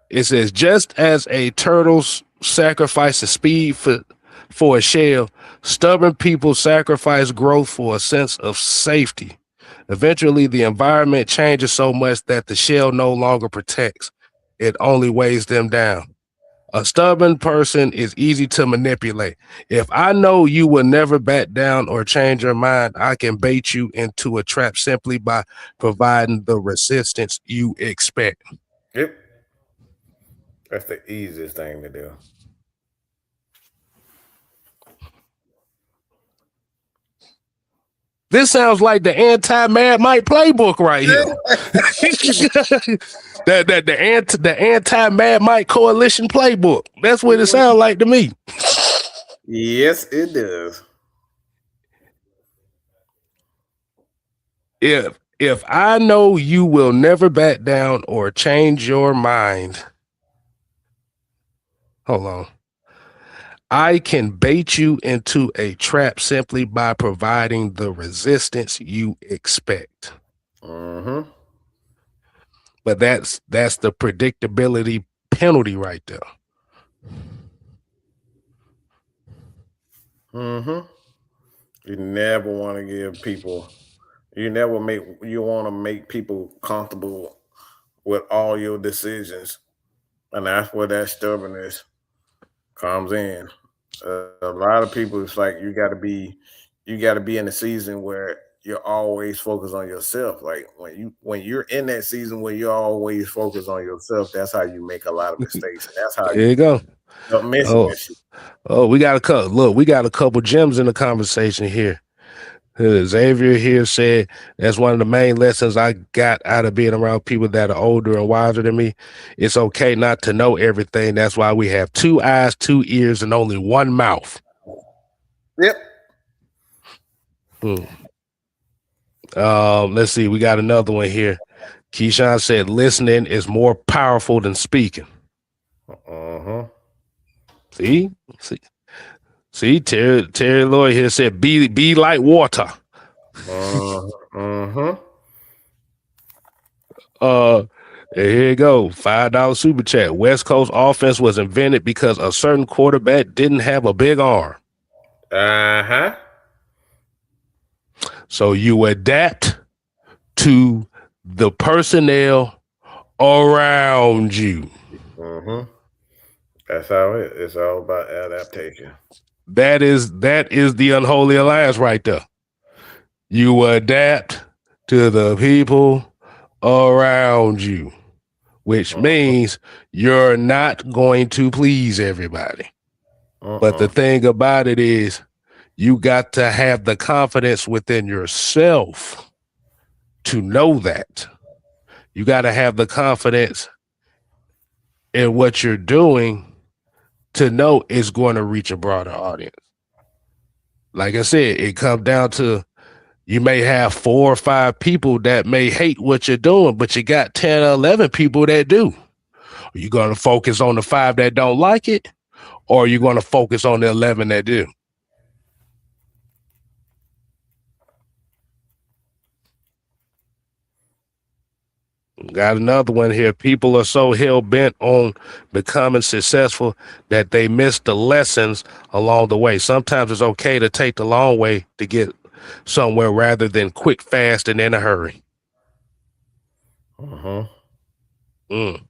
It says just as a turtle sacrifices speed for a shell, stubborn people sacrifice growth for a sense of safety. Eventually, the environment changes so much that the shell no longer protects. It only weighs them down. A stubborn person is easy to manipulate. If I know you will never back down or change your mind, I can bait you into a trap simply by providing the resistance you expect. Yep. That's the easiest thing to do. This sounds like the anti-Mad Mike playbook right here. The anti-Mad Mike coalition playbook. That's what it sounds like to me. Yes, it does. If I know you will never back down or change your mind, hold on. I can bait you into a trap simply by providing the resistance you expect. Mm-hmm. But that's the predictability penalty right there. Mm-hmm. You never want to give people. You never make. You want to make people comfortable with all your decisions, and that's where that stubbornness comes in. A lot of people, it's like you got to be in a season where you're always focused on yourself. Like when you're in that season where you're always focused on yourself, that's how you make a lot of mistakes, and that's how There you you go. end up missing Oh, that shit. oh, we got a couple. Look, we got a couple gems in the conversation here. Xavier here said that's one of the main lessons I got out of being around people that are older and wiser than me. It's okay not to know everything. That's why we have two eyes, two ears, and only one mouth. Yep. Hmm. Let's see. We got another one here. Keyshawn said listening is more powerful than speaking. Uh-huh. See, see, see. Terry Lloyd here said be like water. Uh-huh. Uh-huh. Uh, here you go. $5 super chat. West Coast offense was invented because a certain quarterback didn't have a big arm. Uh-huh. So you adapt to the personnel around you. Uh-huh. That's how it's all about adaptation. That is the unholy alliance right there. You adapt to the people around you, which Uh-uh. means you're not going to please everybody. But the Uh-uh. thing about it is, you got to have the confidence within yourself to know that. You got to have the confidence in what you're doing to know it's going to reach a broader audience. Like I said, it comes down to you may have 4 or 5 people that may hate what you're doing, but you got 10 or 11 people that do. Are you going to focus on the 5 that don't like it? Or are you going to focus on the 11 that do? Got another one here. People are so hell bent on becoming successful that they miss the lessons along the way. Sometimes it's okay to take the long way to get somewhere rather than quick, fast, and in a hurry. Uh-huh. Mm.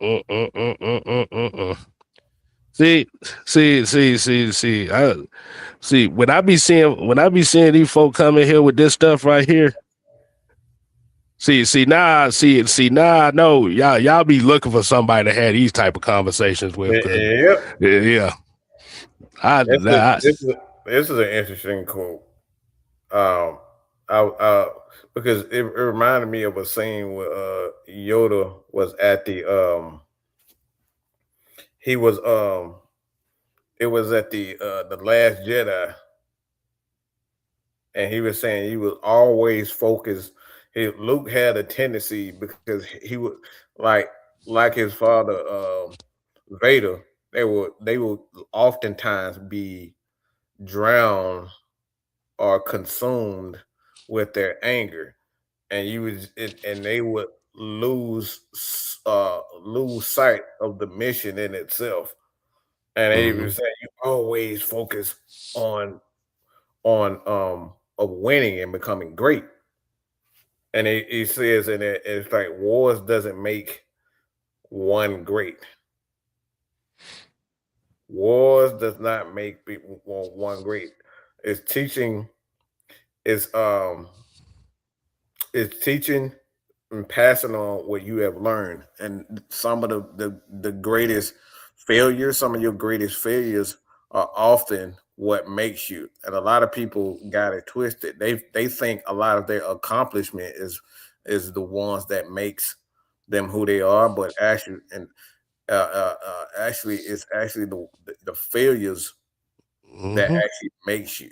Mm. See, see. See when I be seeing these folk coming here with this stuff right here. See now I know y'all be looking for somebody to have these type of conversations with, cause Yep. yeah, I, This is I this is this is an interesting quote. Um, I because it reminded me of a scene where Yoda was at he was it was at the Last Jedi, and he was saying he was always focused. Luke had a tendency because he would like like his father Vader. They would oftentimes be drowned or consumed with their anger, and and they would lose sight of the mission in itself. And they mm-hmm, even say you always focus on of winning and becoming great. And he says in it, it's like wars doesn't make one great. Wars does not make people one great. It's teaching. It's um. It's teaching and passing on what you have learned. And some of the greatest failures, some of your greatest failures are often what makes you. And a lot of people got it twisted. They think a lot of their accomplishment is the ones that makes them who they are, but actually it's actually the failures that Mm-hmm. actually makes you.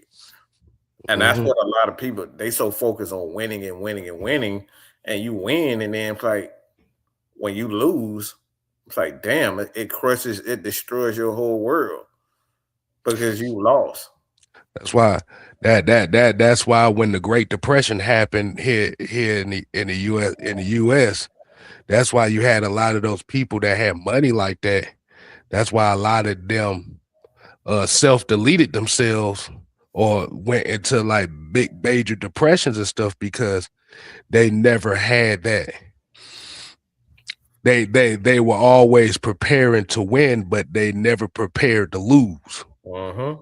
And that's Mm-hmm. what a lot of people they so focused on winning and winning and winning, and you win, and then it's like when you lose, it's like damn, it crushes, it destroys your whole world because you lost. That's why that's why when the Great Depression happened here in the US, that's why you had a lot of those people that had money like that. That's why a lot of them self deleted themselves or went into like big major depressions and stuff because they never had that. They were always preparing to win, but they never prepared to lose. Uh-huh.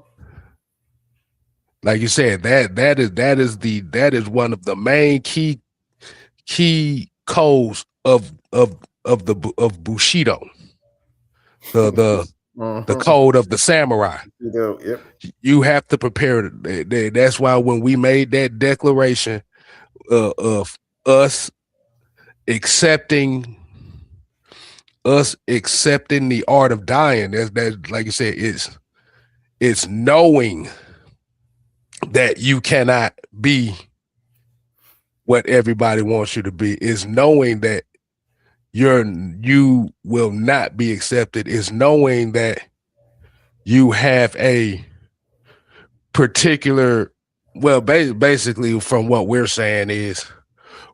Like you said, that is one of the main key codes of Bushido, the the the Uh-huh. code of the samurai. Yep. You have to prepare. That's why when we made that declaration of us accepting accepting the art of dying, that like you said, it's knowing that you cannot be what everybody wants you to be. Is knowing that you will not be accepted. Is knowing that you have a particular, well, basically from what we're saying is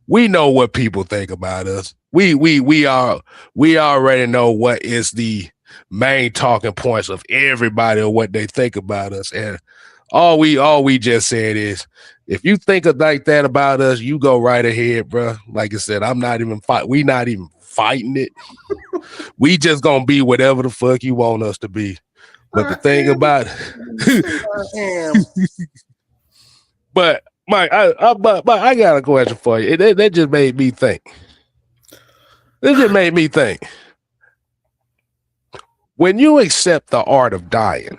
we know what people think about us. We already know what is the main talking points of everybody or what they think about us. And all we just said is if you think like that about us, you go right ahead, bro. Like I said, I'm not even fight. We not even fighting it. We just gonna be whatever the fuck you want us to be. But the I thing am about who you say I am. but Mike, but I got a question for you. That just made me think. This just made me think. When you accept the art of dying,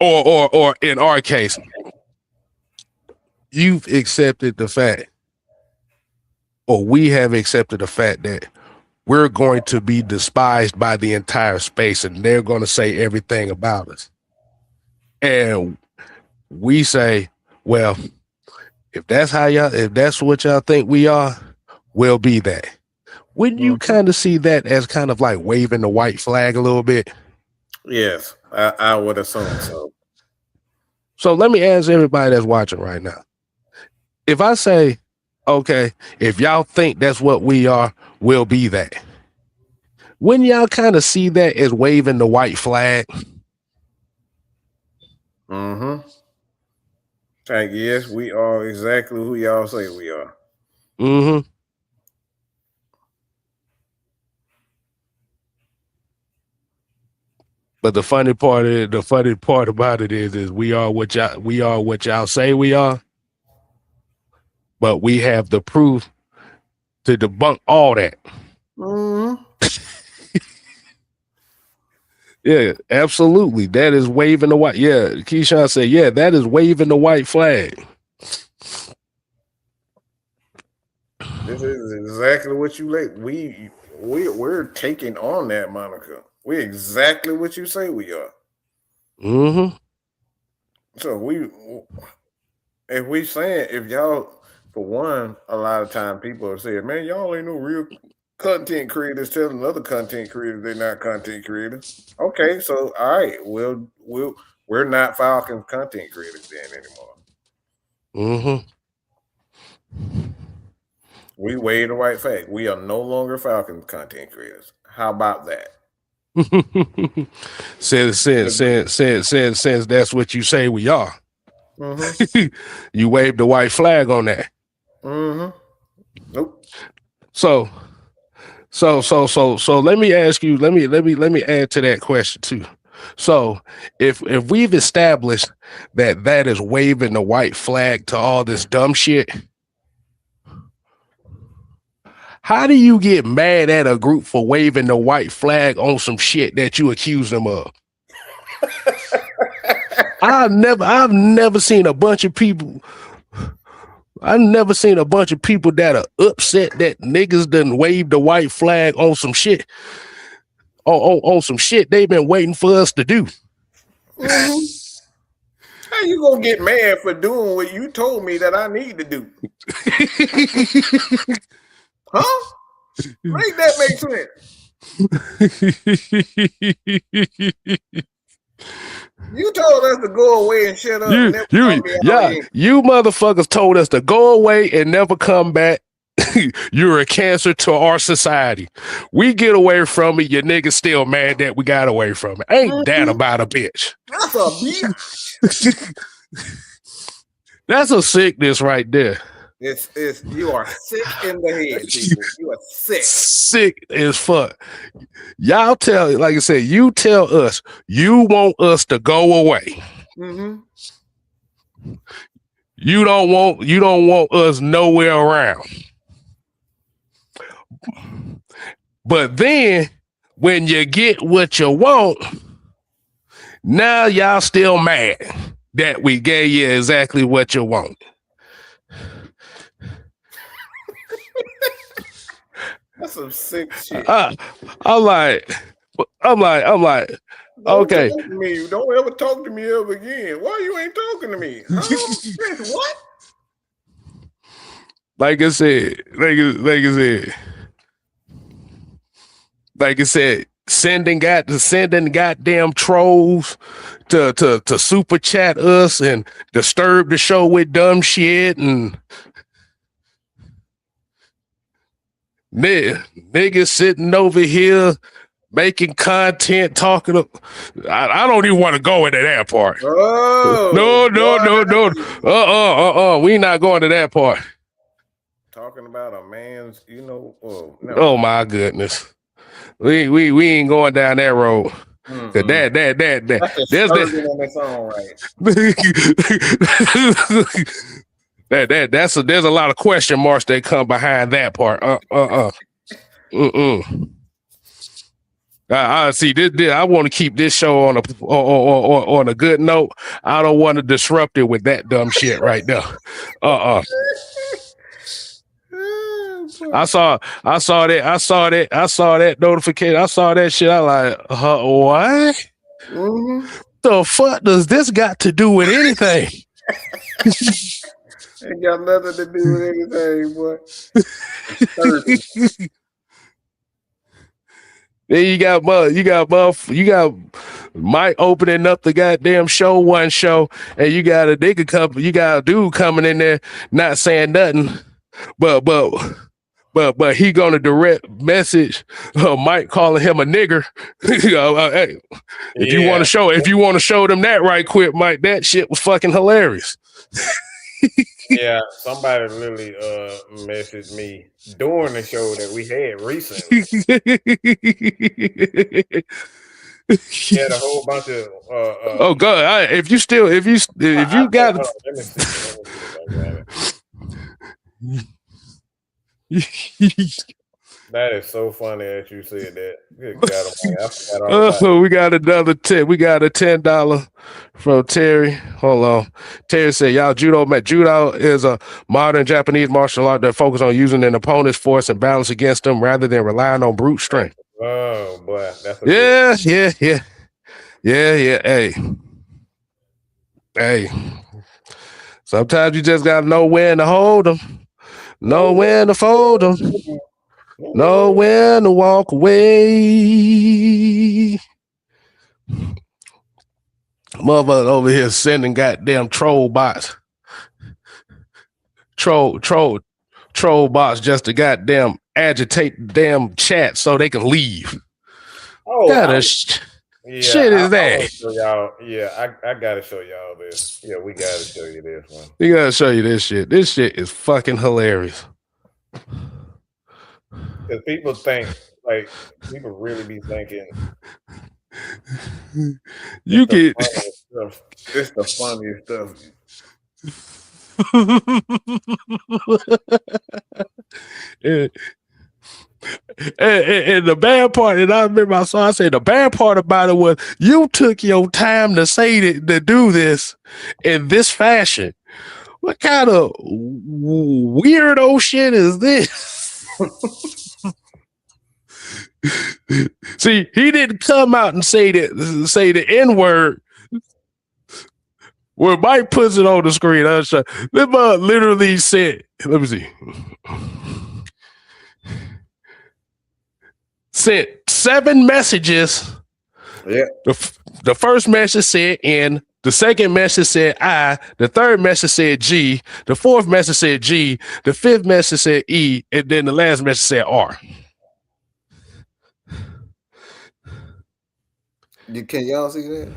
or in our case, you've accepted the fact, or we have accepted the fact that we're going to be despised by the entire space, and they're going to say everything about us. And we say, well, if that's what y'all think we are, we'll be that. Wouldn't you Mhm. kind of see that as kind of like waving the white flag a little bit? Yes, I would assume so. So let me ask everybody that's watching right now. If I say, okay, if y'all think that's what we are, we'll be that. Wouldn't y'all kind of see that as waving the white flag? Mm-hmm. Like, yes, we are exactly who y'all say we are. Mm-hmm. But the funny part about it is we are what y'all say we are, but we have the proof to debunk all that. Mm-hmm. Yeah, absolutely. That is waving the white. Yeah, Keyshawn said, yeah, that is waving the white flag. This is exactly what you like. We're taking on that moniker. We're exactly what you say we are. Mm-hmm. So if we saying if y'all for one, a lot of time people are saying, man, y'all ain't no real content creators telling other content creators they're not content creators. Okay, so all right, we're not Falcons content creators then anymore. Mm-hmm. We weighed the right fact. We are no longer Falcons content creators. How about that? Since that's what you say we are. Mm-hmm. You waved the white flag on that. Mm-hmm. Nope. So so let me ask you, let me add to that question too. So if we've established that that is waving the white flag to all this dumb shit, How do you get mad at a group for waving the white flag on some shit that you accuse them of? I've never seen a bunch of people. I've never seen a bunch of people that are upset that niggas done waved the white flag on some shit. On some shit they've been waiting for us to do. Mm-hmm. How you gonna get mad for doing what you told me that I need to do? Huh? Make that make sense. You told us to go away and shut up. You motherfuckers told us to go away and never come back. You're a cancer to our society. We get away from it. Your niggas still mad that we got away from it. Ain't that about a bitch? That's a bitch. That's a sickness right there. It's you are sick in the head, people. You are sick. Sick as fuck. Y'all tell, like I said, you tell us you want us to go away. Mm-hmm. You don't want us nowhere around. But then when you get what you want, now y'all still mad that we gave you exactly what you want. That's some sick shit. I'm like, okay. Don't me. Don't ever talk to me ever again. Why you ain't talking to me? What? Like I said, sending goddamn trolls to super chat us and disturb the show with dumb shit and niggas sitting over here making content talking. I don't even want to go into that part. Oh, no. We not going to that part. Talking about a man's, Oh my goodness. We ain't going down that road. Mm-hmm. There's a lot of question marks that come behind that part. I see this. I want to keep this show on a good note. I don't want to disrupt it with that dumb shit right there. I saw that notification. I saw that shit. I like, what? Mm-hmm. The fuck does this got to do with anything? Ain't got nothing to do with anything, boy. Then you got Mike opening up the goddamn show, one show, and you got a dude coming in there not saying nothing, but he gonna direct message Mike calling him a nigger. Hey, if you want to show them that right quick, Mike, that shit was fucking hilarious. Yeah, somebody literally messaged me during the show that we had recently. He had a whole bunch of oh god, if you got let me see. That is so funny that you said that. Good God, we got another tip. We got a $10 from Terry. Hold on. Terry said, y'all, judo is a modern Japanese martial art that focuses on using an opponent's force and balance against them rather than relying on brute strength. Oh boy, that's yeah. Hey. Sometimes you just gotta know when to hold them, know when to fold them. Know when to walk away. Motherfucker over here sending goddamn troll bots. Troll bots just to goddamn agitate the damn chat so they can leave. Oh, shit is that? I gotta show y'all this. Yeah, we gotta show you this one. We gotta show you this shit. This shit is fucking hilarious. Because people really be thinking it's the funniest stuff. And the bad part, and I remember I said the bad part about it was you took your time to say to do this in this fashion. What kind of weirdo shit is this? See, he didn't come out and say the N word. When Mike puts it on the screen, this man literally said, "Let me see." Sent 7 messages. Yeah. The first message said N. The second message said I. The third message said G. The fourth message said G. The fifth message said E. And then the last message said R. Can y'all see that?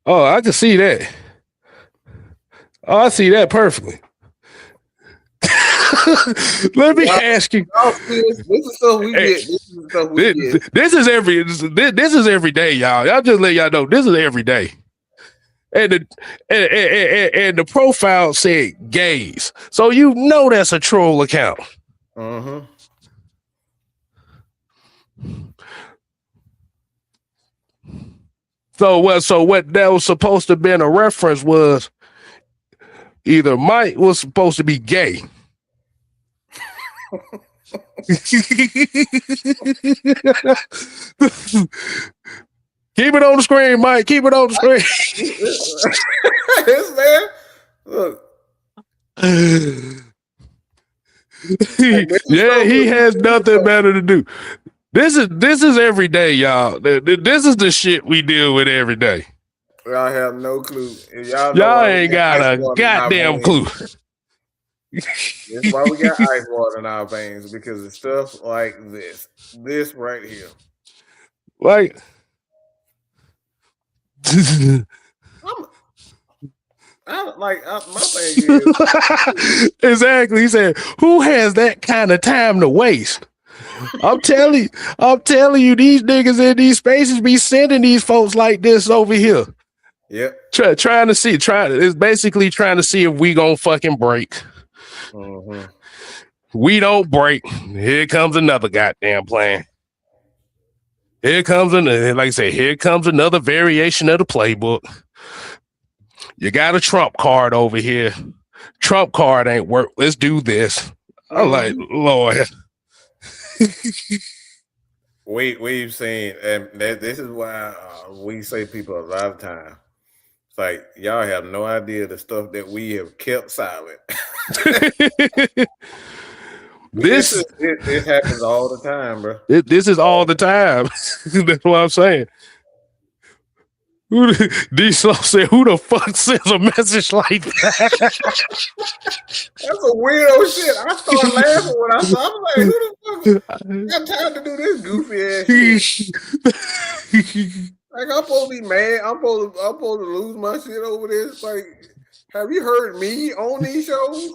Oh, I can see that. Oh, I see that perfectly. Let me ask you. This is stuff we get. This is every day, y'all. Y'all just let y'all know this is every day. And the profile said gays, so you know that's a troll account. Mm-hmm. So what that was supposed to have been a reference was either Mike was supposed to be gay. Keep it on the screen, Mike. Keep it on the screen. This man, look. Yeah, he has nothing better to do. This is every day, y'all. This is the shit we deal with every day. Y'all have no clue. Y'all ain't got a goddamn clue. That's why we got ice water in our veins, because it's stuff like this right here. Like, my thing is exactly. He said, "Who has that kind of time to waste?" I'm telling you, these niggas in these spaces be sending these folks like this over here. Yep. It's basically trying to see if we gonna fucking break. Mm-hmm. We don't break. Here comes another goddamn plan. Here comes here comes another variation of the playbook. You got a Trump card over here. Trump card ain't work. Let's do this. Mm-hmm. I'm like, Lord. We've seen, and this is why we say people a lot of time. It's like, y'all have no idea the stuff that we have kept silent. This happens all the time, bro. This is all the time. That's what I'm saying. D-Slow said, "Who the fuck sends a message like that?" That's a weirdo shit. I started laughing when I saw it. I'm like, who the fuck got time to do this goofy ass shit? Like, I'm supposed to be mad. I'm supposed to lose my shit over this. Like, have you heard me on these shows?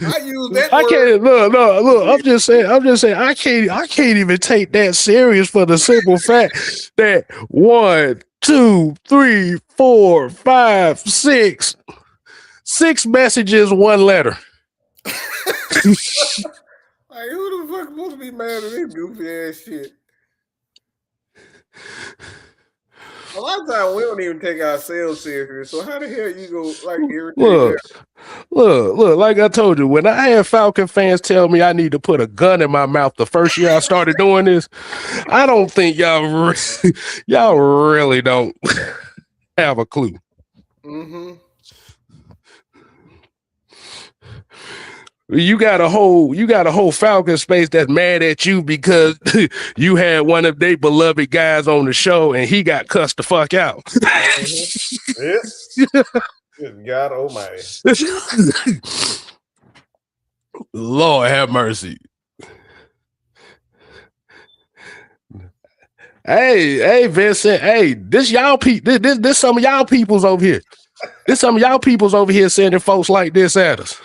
I use that. I can't look. I'm just saying. I can't even take that serious for the simple fact that 1, 2, 3, 4, 5, 6 messages, 1 letter. Like, who the fuck supposed to be mad at this goofy ass shit? A lot of times we don't even take ourselves serious. So how the hell you go like irritate? Look, like I told you, when I had Falcon fans tell me I need to put a gun in my mouth the first year I started doing this, I don't think y'all really don't have a clue. Mm-hmm. You got a whole Falcon space that's mad at you because you had one of their beloved guys on the show and he got cussed the fuck out. Mm-hmm. Good God Almighty! Lord have mercy. Hey, Vincent. Hey, this y'all people. This some of y'all peoples over here. This some of y'all peoples over here sending folks like this at us.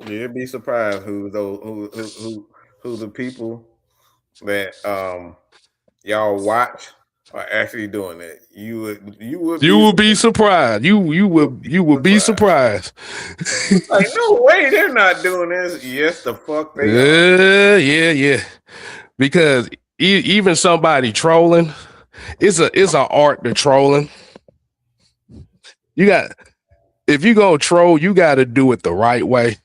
You'd be surprised who the people that y'all watch are actually doing that. You would You be will be surprised. You will be surprised. surprised. Like, no way, they're not doing this. Yes, the fuck they are. Yeah. Because even somebody trolling, it's a art to trolling. You got if you gonna troll, you got to do it the right way.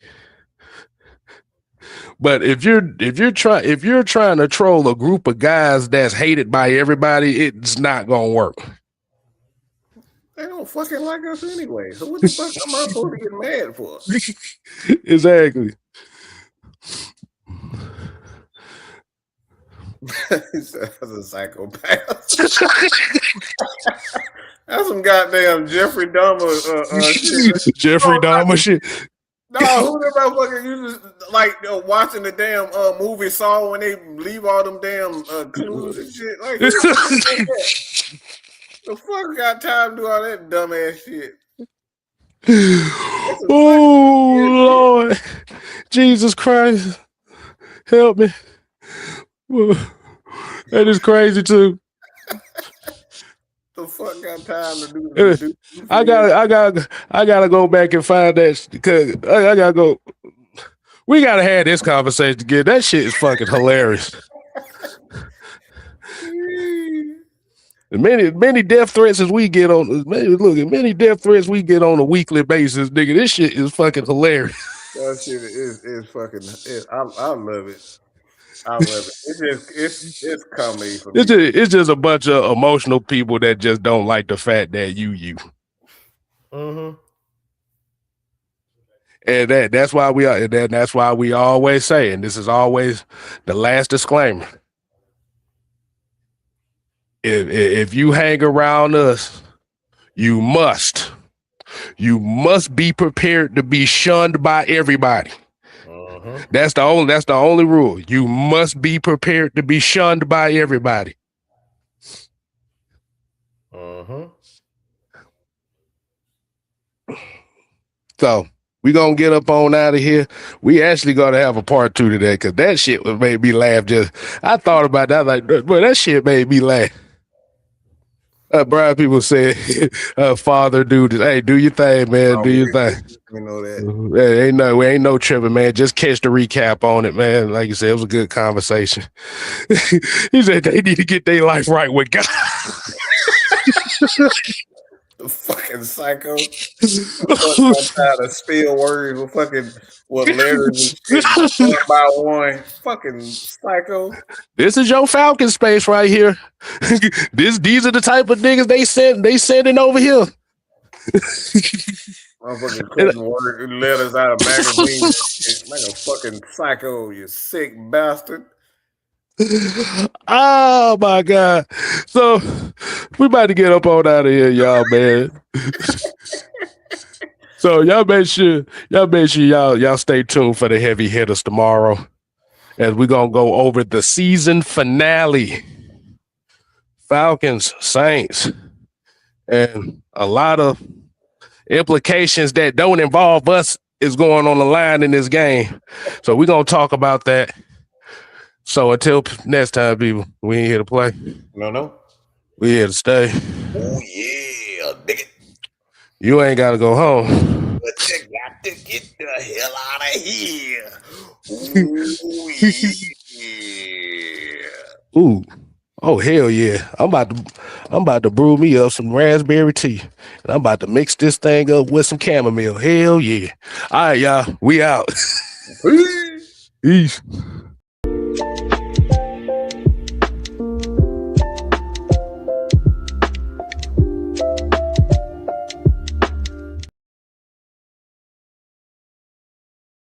But if you're trying to troll a group of guys that's hated by everybody, it's not gonna work. They don't fucking like us anyway. So what the fuck am I supposed to get mad for? Exactly. He said, "That's a psychopath." That's some goddamn Jeffrey Dahmer shit. Jeffrey Oh, Dahmer shit. no, who the motherfucker you just like watching the damn movie Saw when they leave all them damn clues and shit? Like, who the fuck does that? The fuck got time to do all that dumbass shit? That's a Oh Lord, Jesus Christ, help me! That is crazy too. the fuck got time to do I gotta go back and find that because I gotta go. We gotta have this conversation again. That shit is fucking hilarious. Many death threats as we get on. Many death threats we get on a weekly basis, nigga. This shit is fucking hilarious. That shit is fucking. I love it. I love it. It's comedy for me. It's just a bunch of emotional people that just don't like the fact that you. Mm-hmm. And that's why we are. That's why we always say, and this is always the last disclaimer. If you hang around us, you must be prepared to be shunned by everybody. Mm-hmm. That's the only rule. You must be prepared to be shunned by everybody. Mm-hmm. So we gonna get up on out of here. We actually gonna have a part 2 today because that shit made me laugh. I thought about that, like, boy, that shit made me laugh. Brian people said, "Father, do this. Hey, do your thing, man. Do your thing." We know that. Ain't no tripping, man. Just catch the recap on it, man. Like you said, it was a good conversation. He said they need to get their life right with God. The fucking psycho. I'm trying to spill words with letters and shit one by one. Fucking psycho. This is your Falcon space right here. These are the type of niggas they sending over here. Motherfucking cutting letters out of magazines. Like a fucking psycho, you sick bastard. Oh my God. So we about to get up on out of here, y'all, man. So y'all make sure y'all stay tuned for the heavy hitters tomorrow as we're gonna go over the season finale. Falcons, Saints, and a lot of implications that don't involve us is going on the line in this game. So we're gonna talk about that. So until next time, people, we ain't here to play. No. We here to stay. Oh yeah, dig it. You ain't gotta go home. But you got to get the hell out of here. Ooh yeah. Ooh. Oh hell yeah. I'm about to brew me up some raspberry tea. And I'm about to mix this thing up with some chamomile. Hell yeah. All right, y'all. We out. Peace. Peace.